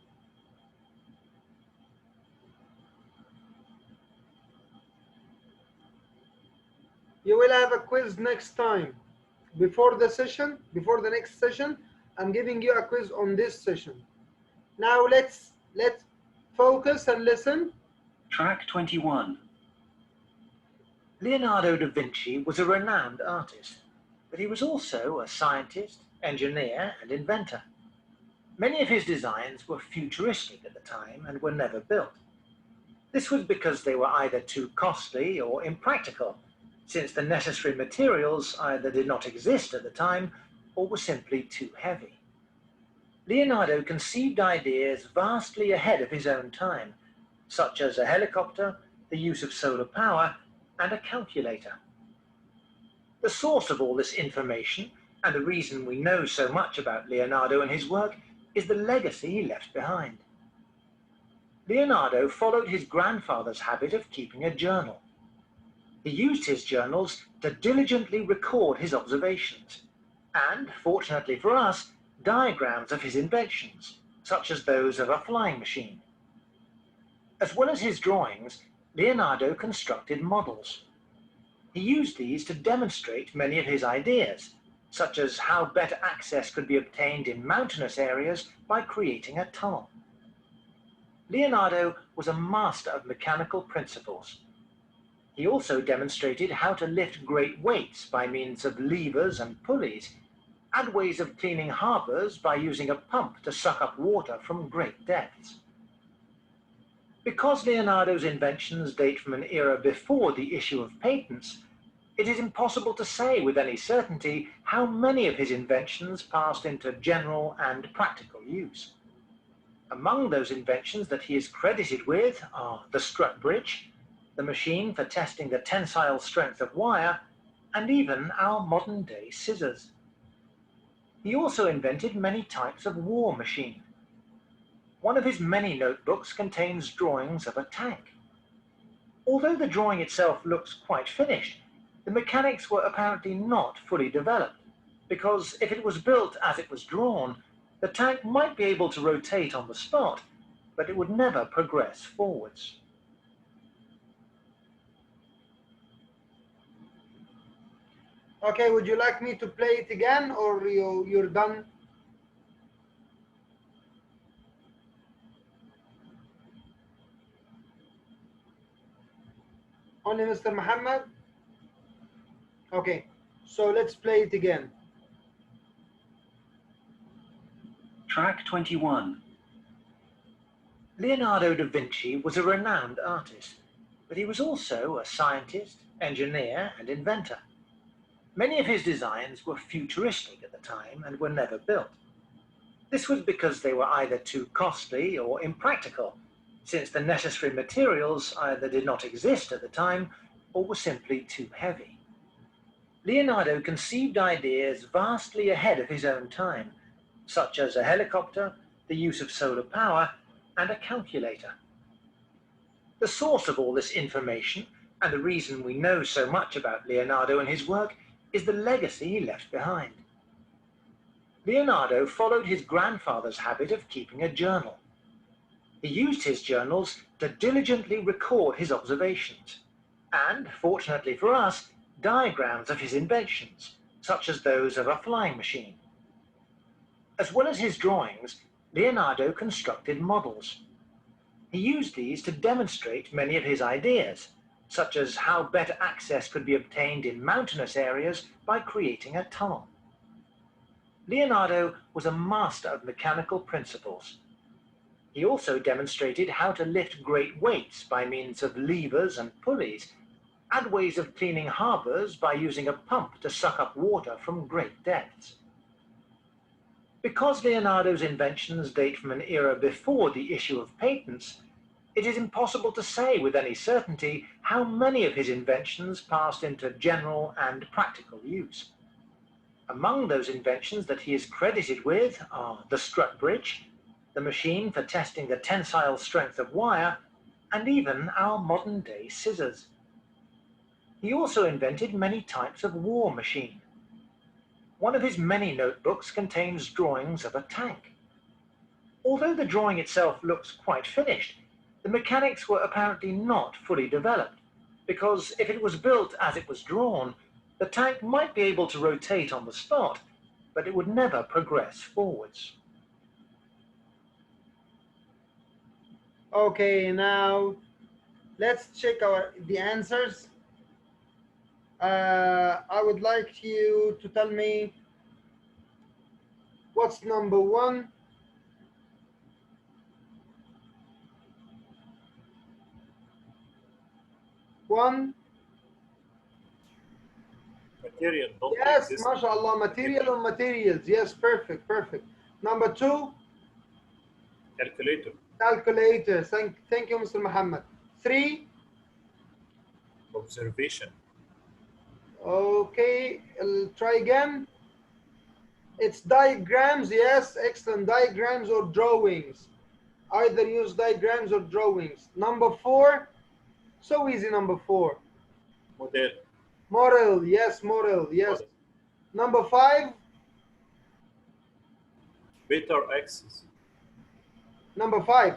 You will have a quiz next time. Before the session, before the next session, I'm giving you a quiz on this session. Now let's focus and listen. Track 21. Leonardo da Vinci was a renowned artist, but he was also a scientist, engineer, and inventor. Many of his designs were futuristic at the time and were never built. This was because they were either too costly or impractical, since the necessary materials either did not exist at the time or were simply too heavy. Leonardo conceived ideas vastly ahead of his own time, such as a helicopter, the use of solar power, and a calculator. The source of all this information, and the reason we know so much about Leonardo and his work, is the legacy he left behind. Leonardo followed his grandfather's habit of keeping a journal. He used his journals to diligently record his observations, and, fortunately for us, diagrams of his inventions, such as those of a flying machine. As well as his drawings, Leonardo constructed models. He used these to demonstrate many of his ideas, such as how better access could be obtained in mountainous areas by creating a tunnel. Leonardo was a master of mechanical principles. He also demonstrated how to lift great weights by means of levers and pulleys, and ways of cleaning harbors by using a pump to suck up water from great depths. Because Leonardo's inventions date from an era before the issue of patents, it is impossible to say with any certainty how many of his inventions passed into general and practical use. Among those inventions that he is credited with are the strut bridge, the machine for testing the tensile strength of wire, and even our modern-day scissors. He also invented many types of war machine. One of his many notebooks contains drawings of a tank. Although the drawing itself looks quite finished, the mechanics were apparently not fully developed, because if it was built as it was drawn, the tank might be able to rotate on the spot, but it would never progress forwards. Okay, would you like me to play it again, or you're done? Only Mr. Muhammad? Okay, so let's play it again. Track 21. Leonardo da Vinci was a renowned artist, but he was also a scientist, engineer, and inventor. Many of his designs were futuristic at the time and were never built. This was because they were either too costly or impractical, since the necessary materials either did not exist at the time or were simply too heavy. Leonardo conceived ideas vastly ahead of his own time, such as a helicopter, the use of solar power, and a calculator. The source of all this information, and the reason we know so much about Leonardo and his work, is the legacy he left behind. Leonardo followed his grandfather's habit of keeping a journal. He used his journals to diligently record his observations, and, fortunately for us, diagrams of his inventions, such as those of a flying machine. As well as his drawings, Leonardo constructed models. He used these to demonstrate many of his ideas, such as how better access could be obtained in mountainous areas by creating a tunnel. Leonardo was a master of mechanical principles. He also demonstrated how to lift great weights by means of levers and pulleys, and ways of cleaning harbors by using a pump to suck up water from great depths. Because Leonardo's inventions date from an era before the issue of patents, it is impossible to say with any certainty how many of his inventions passed into general and practical use. Among those inventions that he is credited with are the strut bridge, the machine for testing the tensile strength of wire, and even our modern-day scissors. He also invented many types of war machine. One of his many notebooks contains drawings of a tank. Although the drawing itself looks quite finished, the mechanics were apparently not fully developed, because if it was built as it was drawn, the tank might be able to rotate on the spot, but it would never progress forwards. Okay, now let's check the answers. I would like you to tell me what's number one. One. Material don't Yes, exist. mashallah, material or materials. Yes, perfect, perfect. Number two. Calculator. Calculator. Thank you, Mr. Muhammad. Three. Observation. Okay, I'll try again. It's diagrams. Yes, excellent. Diagrams or drawings. Either use diagrams or drawings. Number four. So easy, number four. Model. Model. Yes, model. Yes. Model. Number five. Better access. Number five.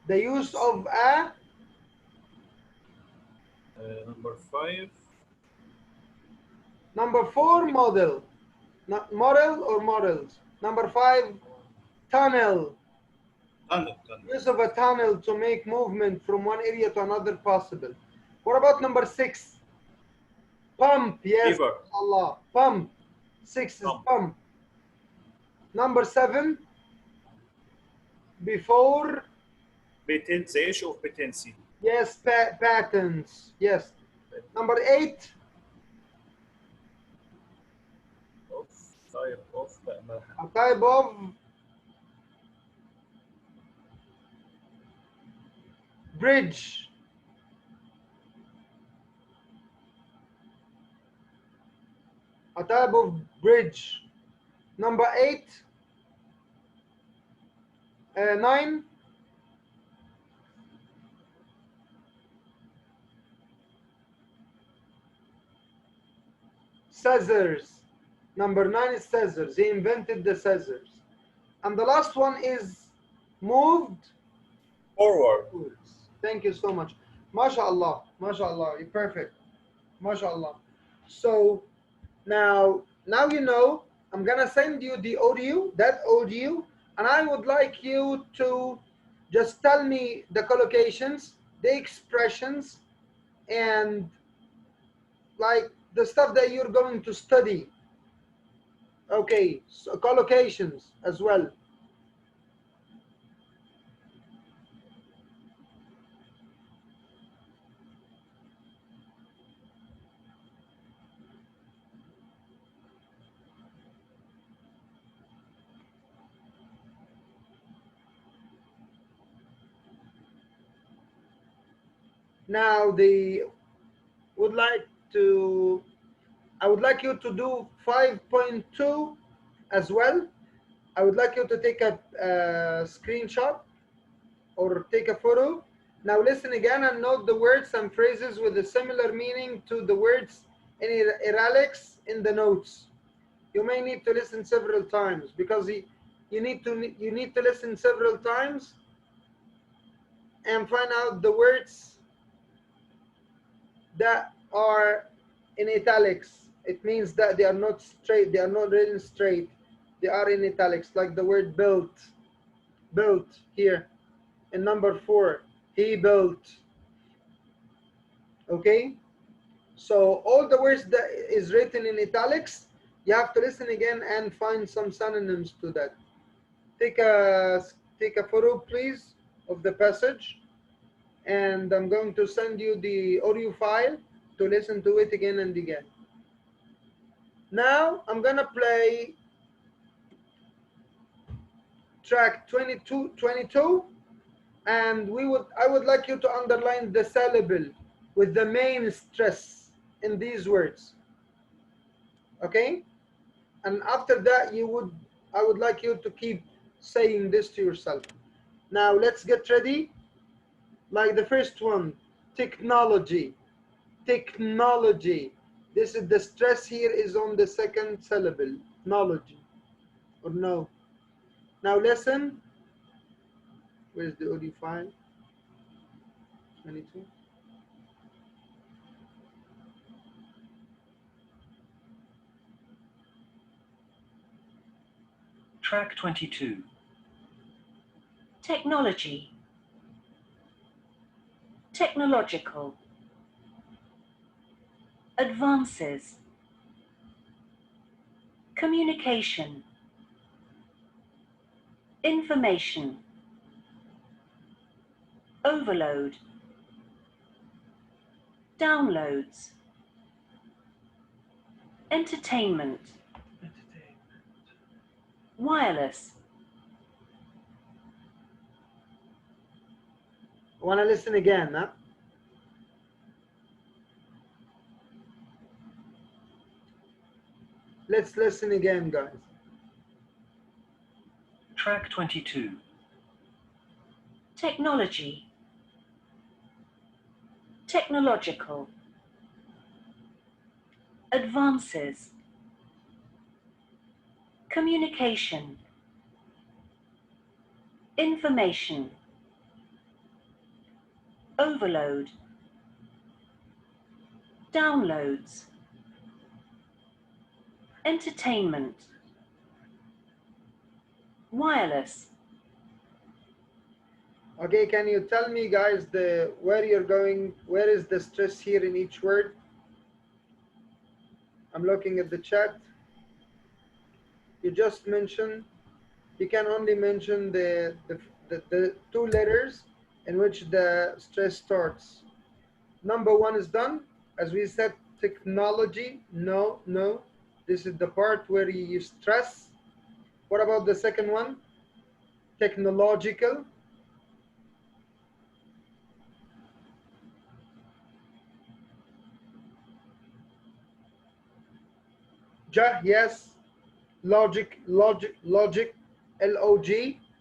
The use of a. Number five. Number four, model. Model or models. Number five, tunnel. Tunnel. Use of a tunnel to make movement from one area to another possible. What about number six? Pump. Yes, River. Allah. Pump. Six is pump. Number seven, before. Patent, the issue of patency. Yes, patents. Yes. Number eight. A type of bridge. A type of bridge. Number eight. Nine. Scissors. Number nine is scissors. He invented the scissors. And the last one is moved forward. Thank you so much. MashaAllah. MashaAllah. You're perfect. MashaAllah. So now you know, I'm gonna send you the audio, that audio, and I would like you to just tell me the collocations, the expressions, and like the stuff that you're going to study. Okay, so collocations as well. Now I would like you to do 5.2 as well. I would like you to take a screenshot or take a photo. Now listen again and note the words and phrases with a similar meaning to the words in italics in the notes. You may need to listen several times because you need to listen several times and find out the words that are in italics. It means that they are not straight, they are not written straight. They are in italics, like the word built here. And number 4, he built. Okay? So all the words that is written in italics, you have to listen again and find some synonyms to that. Take a photo, please, of the passage, and I'm going to send you the audio file to listen to it again and again. Now I'm gonna play track 22, and I would like you to underline the syllable with the main stress in these words. Okay? And after that I would like you to keep saying this to yourself. Now let's get ready. Like the first one, technology. Technology. This is the stress here is on the second syllable, knowledge, or no. Now listen. Where's the audio file? 22. Track 22. Technology. Technological. Advances. Communication. Information. Overload. Downloads. Entertainment. Wireless. Want to listen again, huh? Let's listen again, guys. Track 22. Technology. Technological. Advances. Communication. Information. Overload. Downloads. Entertainment. Wireless. Okay, can you tell me, guys, where you're going? Where is the stress here in each word? I'm looking at the chat. You just mentioned, you can only mention the 2 letters in which the stress starts. Number 1 is done. As we said, technology. No, no. This is the part where you stress. What about the second one? Technological. Yes. Logic, Log.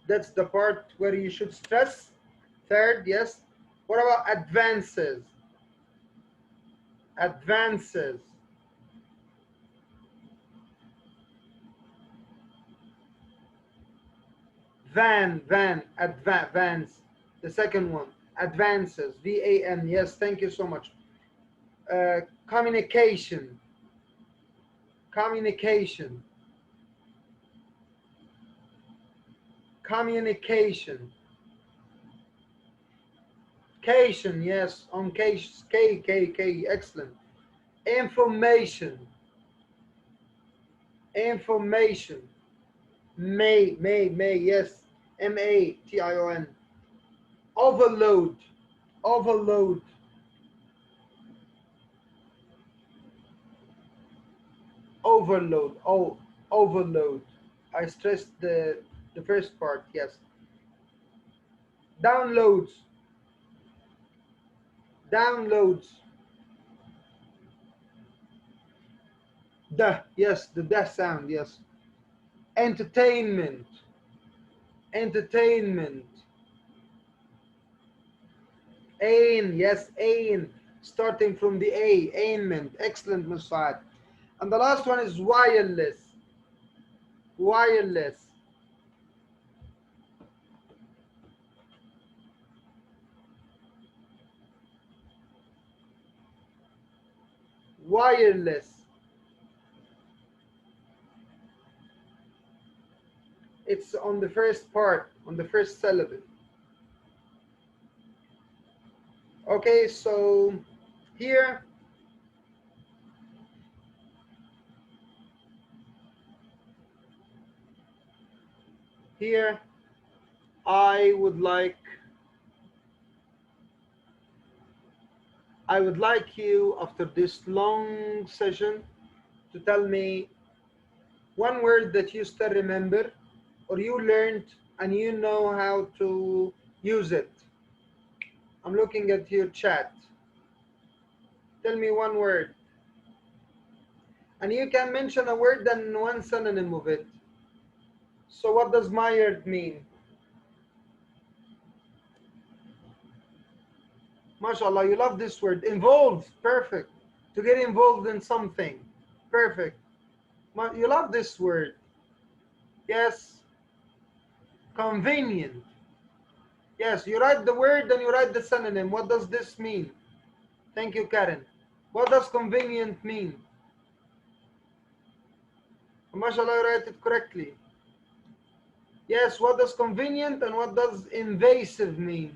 That's the part where you should stress. Third, yes. What about advances? Advances. Advance. The second one, advances, VAN. Yes, thank you so much. Communication. Communication. Communication. Cation, yes, on case, K, excellent. Information. Information. May, yes. MATION. Overload. Overload. Overload. Oh, overload. I stressed the first part, yes. Downloads. Downloads. Yes, the sound, yes. Entertainment. Entertainment. Ain, yes, ain. Starting from the A, ainment. Excellent, Musad. And the last one is wireless. Wireless. Wireless. It's on the first part, on the first syllable. Okay, so here I would like you, after this long session, to tell me one word that you still remember or you learned and you know how to use it. I'm looking at your chat. Tell me one word. And you can mention a word and one synonym of it. So what does mired mean? MashaAllah, you love this word. Involved. Perfect. To get involved in something. Perfect. You love this word. Yes. Convenient. Yes, you write the word and you write the synonym. What does this mean? Thank you, Karen. What does convenient mean? MashaAllah, you write it correctly. Yes, what does convenient and what does invasive mean?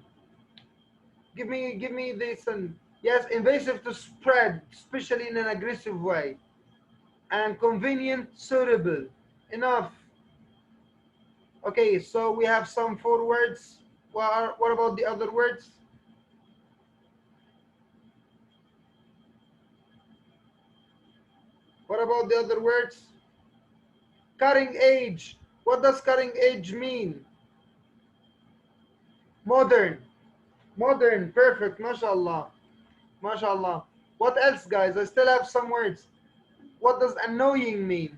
Give me this. And yes, invasive, to spread, especially in an aggressive way. And convenient, suitable. Enough. Okay, so we have some 4 words. What about the other words? What about the other words? Cutting edge. What does cutting edge mean? Modern. Modern. Perfect. MashaAllah. MashaAllah. What else, guys? I still have some words. What does annoying mean?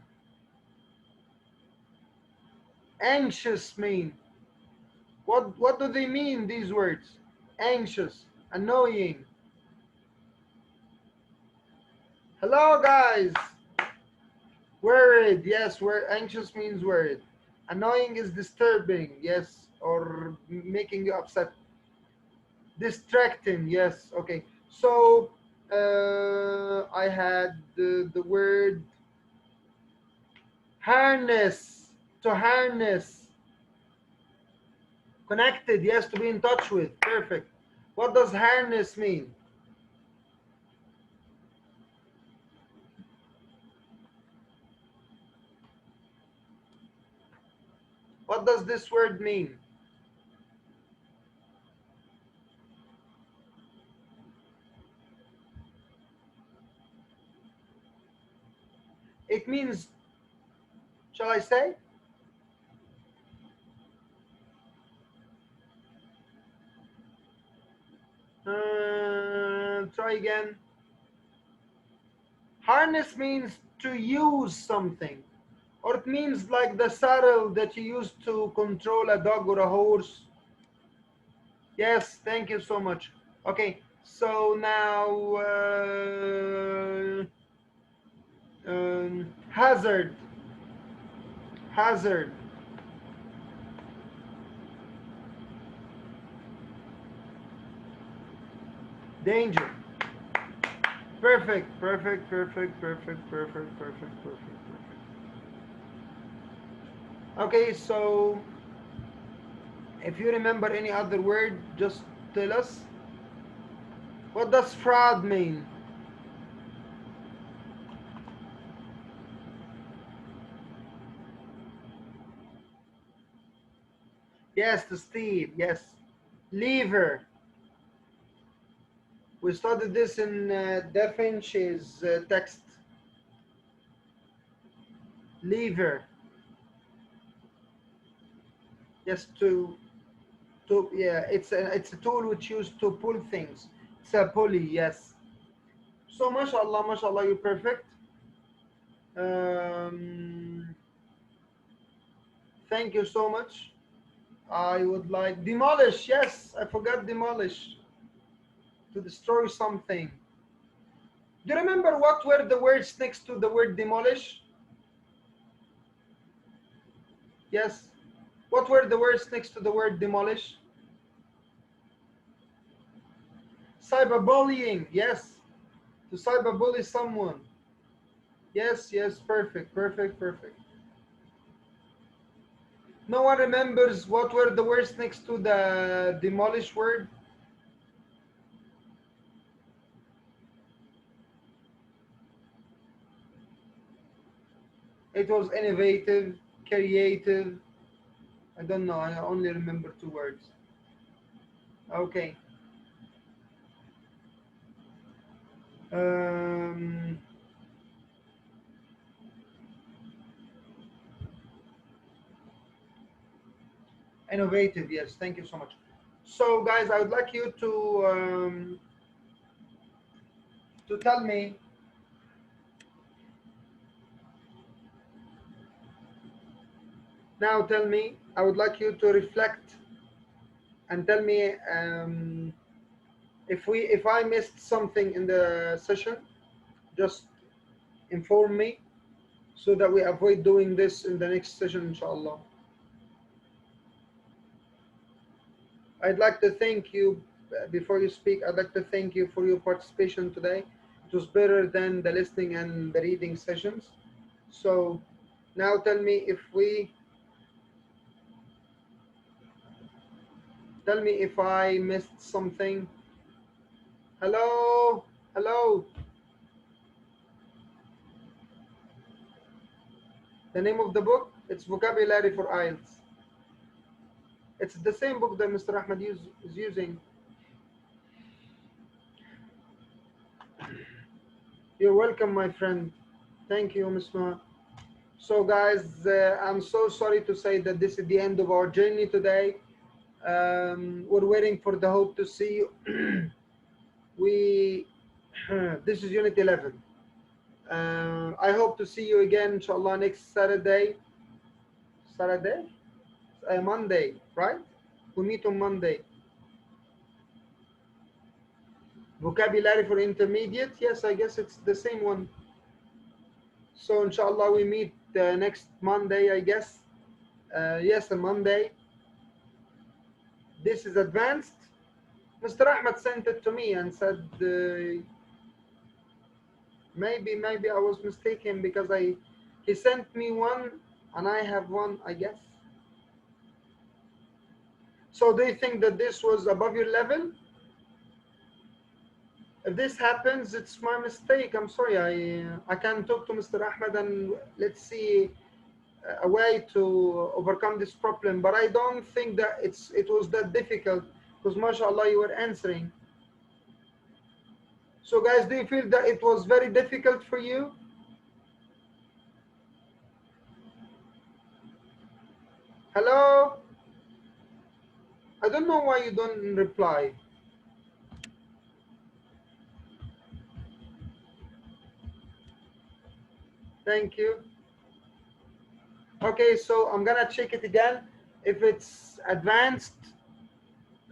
Anxious mean? What do they mean, these words? Anxious, annoying. Hello, guys. Worried. Yes, anxious means worried. Annoying is disturbing. Yes, or making you upset. Distracting. Yes. Okay. So I had the word harness. To harness. Connected. Yes, to be in touch with. Perfect. What does harness mean? What does this word mean? It means, shall I say? Try again. Harness means to use something, or it means like the saddle that you use to control a dog or a horse. Yes, thank you so much. Okay, so now hazard. Hazard. Danger. Perfect, perfect, perfect, perfect, perfect, perfect, perfect, perfect. Okay, so if you remember any other word, just tell us. What does fraud mean? Yes, to steal, yes. Lever. We studied this in Da Vinci's text. Lever. Yes, yeah, it's a tool which used to pull things. It's a pulley, yes. So mashallah, mashallah, you're perfect. Thank you so much. I would like demolish. Yes, I forgot demolish. To destroy something. Do you remember what were the words next to the word demolish? Yes. What were the words next to the word demolish? Cyberbullying. Yes. To cyberbully someone. Yes, yes, perfect, perfect, perfect. No one remembers what were the words next to the demolish word? It was innovative, creative. I don't know. I only remember 2 words. Okay. Innovative. Yes. Thank you so much. So, guys, I would like you to tell me. Now, tell me. I would like you to reflect and tell me if I missed something in the session, just inform me so that we avoid doing this in the next session, inshallah. I'd like to thank you, before you speak, I'd like to thank you for your participation today. It was better than the listening and the reading sessions. So now tell me if I missed something. Hello? Hello? The name of the book? It's Vocabulary for IELTS. It's the same book that Mr. Ahmed is using. You're welcome, my friend. Thank you, Ms. Noah. So, guys, I'm so sorry to say that this is the end of our journey today. We're waiting for the hope to see you. This is Unit 11. I hope to see you again, inshallah, next Saturday. Monday, right? We meet on Monday. Vocabulary for intermediate. Yes, I guess it's the same one. So inshallah we meet next Monday, I guess. Yes, a Monday. This is advanced. Mr. Ahmed sent it to me and said maybe I was mistaken because he sent me one and I have one, I guess. So do you think that this was above your level? If this happens, it's my mistake. I'm sorry. I can talk to Mr. Ahmed and let's see a way to overcome this problem. But I don't think that it was that difficult because, mashallah, you were answering. So, guys, do you feel that it was very difficult for you? Hello? I don't know why you don't reply. Thank you. Okay, so I'm gonna check it again. If it's advanced,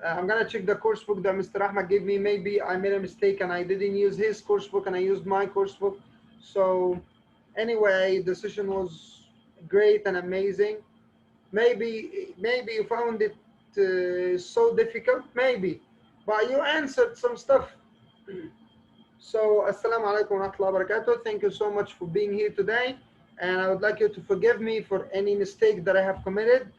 I'm gonna check the course book that Mr. Ahmed gave me. Maybe I made a mistake and I didn't use his course book and I used my course book. So anyway, the session was great and amazing. Maybe you found it so difficult, maybe, but you answered some stuff. So, Assalamu alaikum wa rahmatullahi wa barakatuh. Thank you so much for being here today. And I would like you to forgive me for any mistake that I have committed.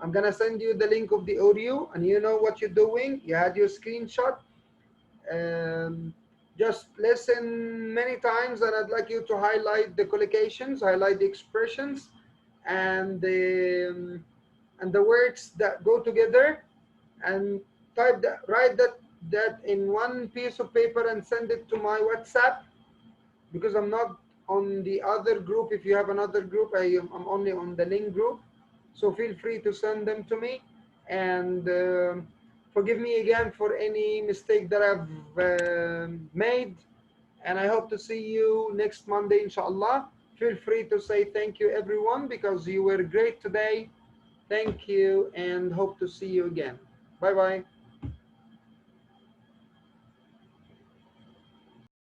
I'm going to send you the link of the audio and you know what you're doing. You had your screenshot. Just listen many times and I'd like you to highlight the collocations, highlight the expressions and the words that go together and write that in one piece of paper and send it to my WhatsApp because I'm not on the other group. If you have another group, I'm only on the link group. So feel free to send them to me and forgive me again for any mistake that I've made. And I hope to see you next Monday, inshallah. Feel free to say thank you, everyone, because you were great today. Thank you and hope to see you again. Bye-bye.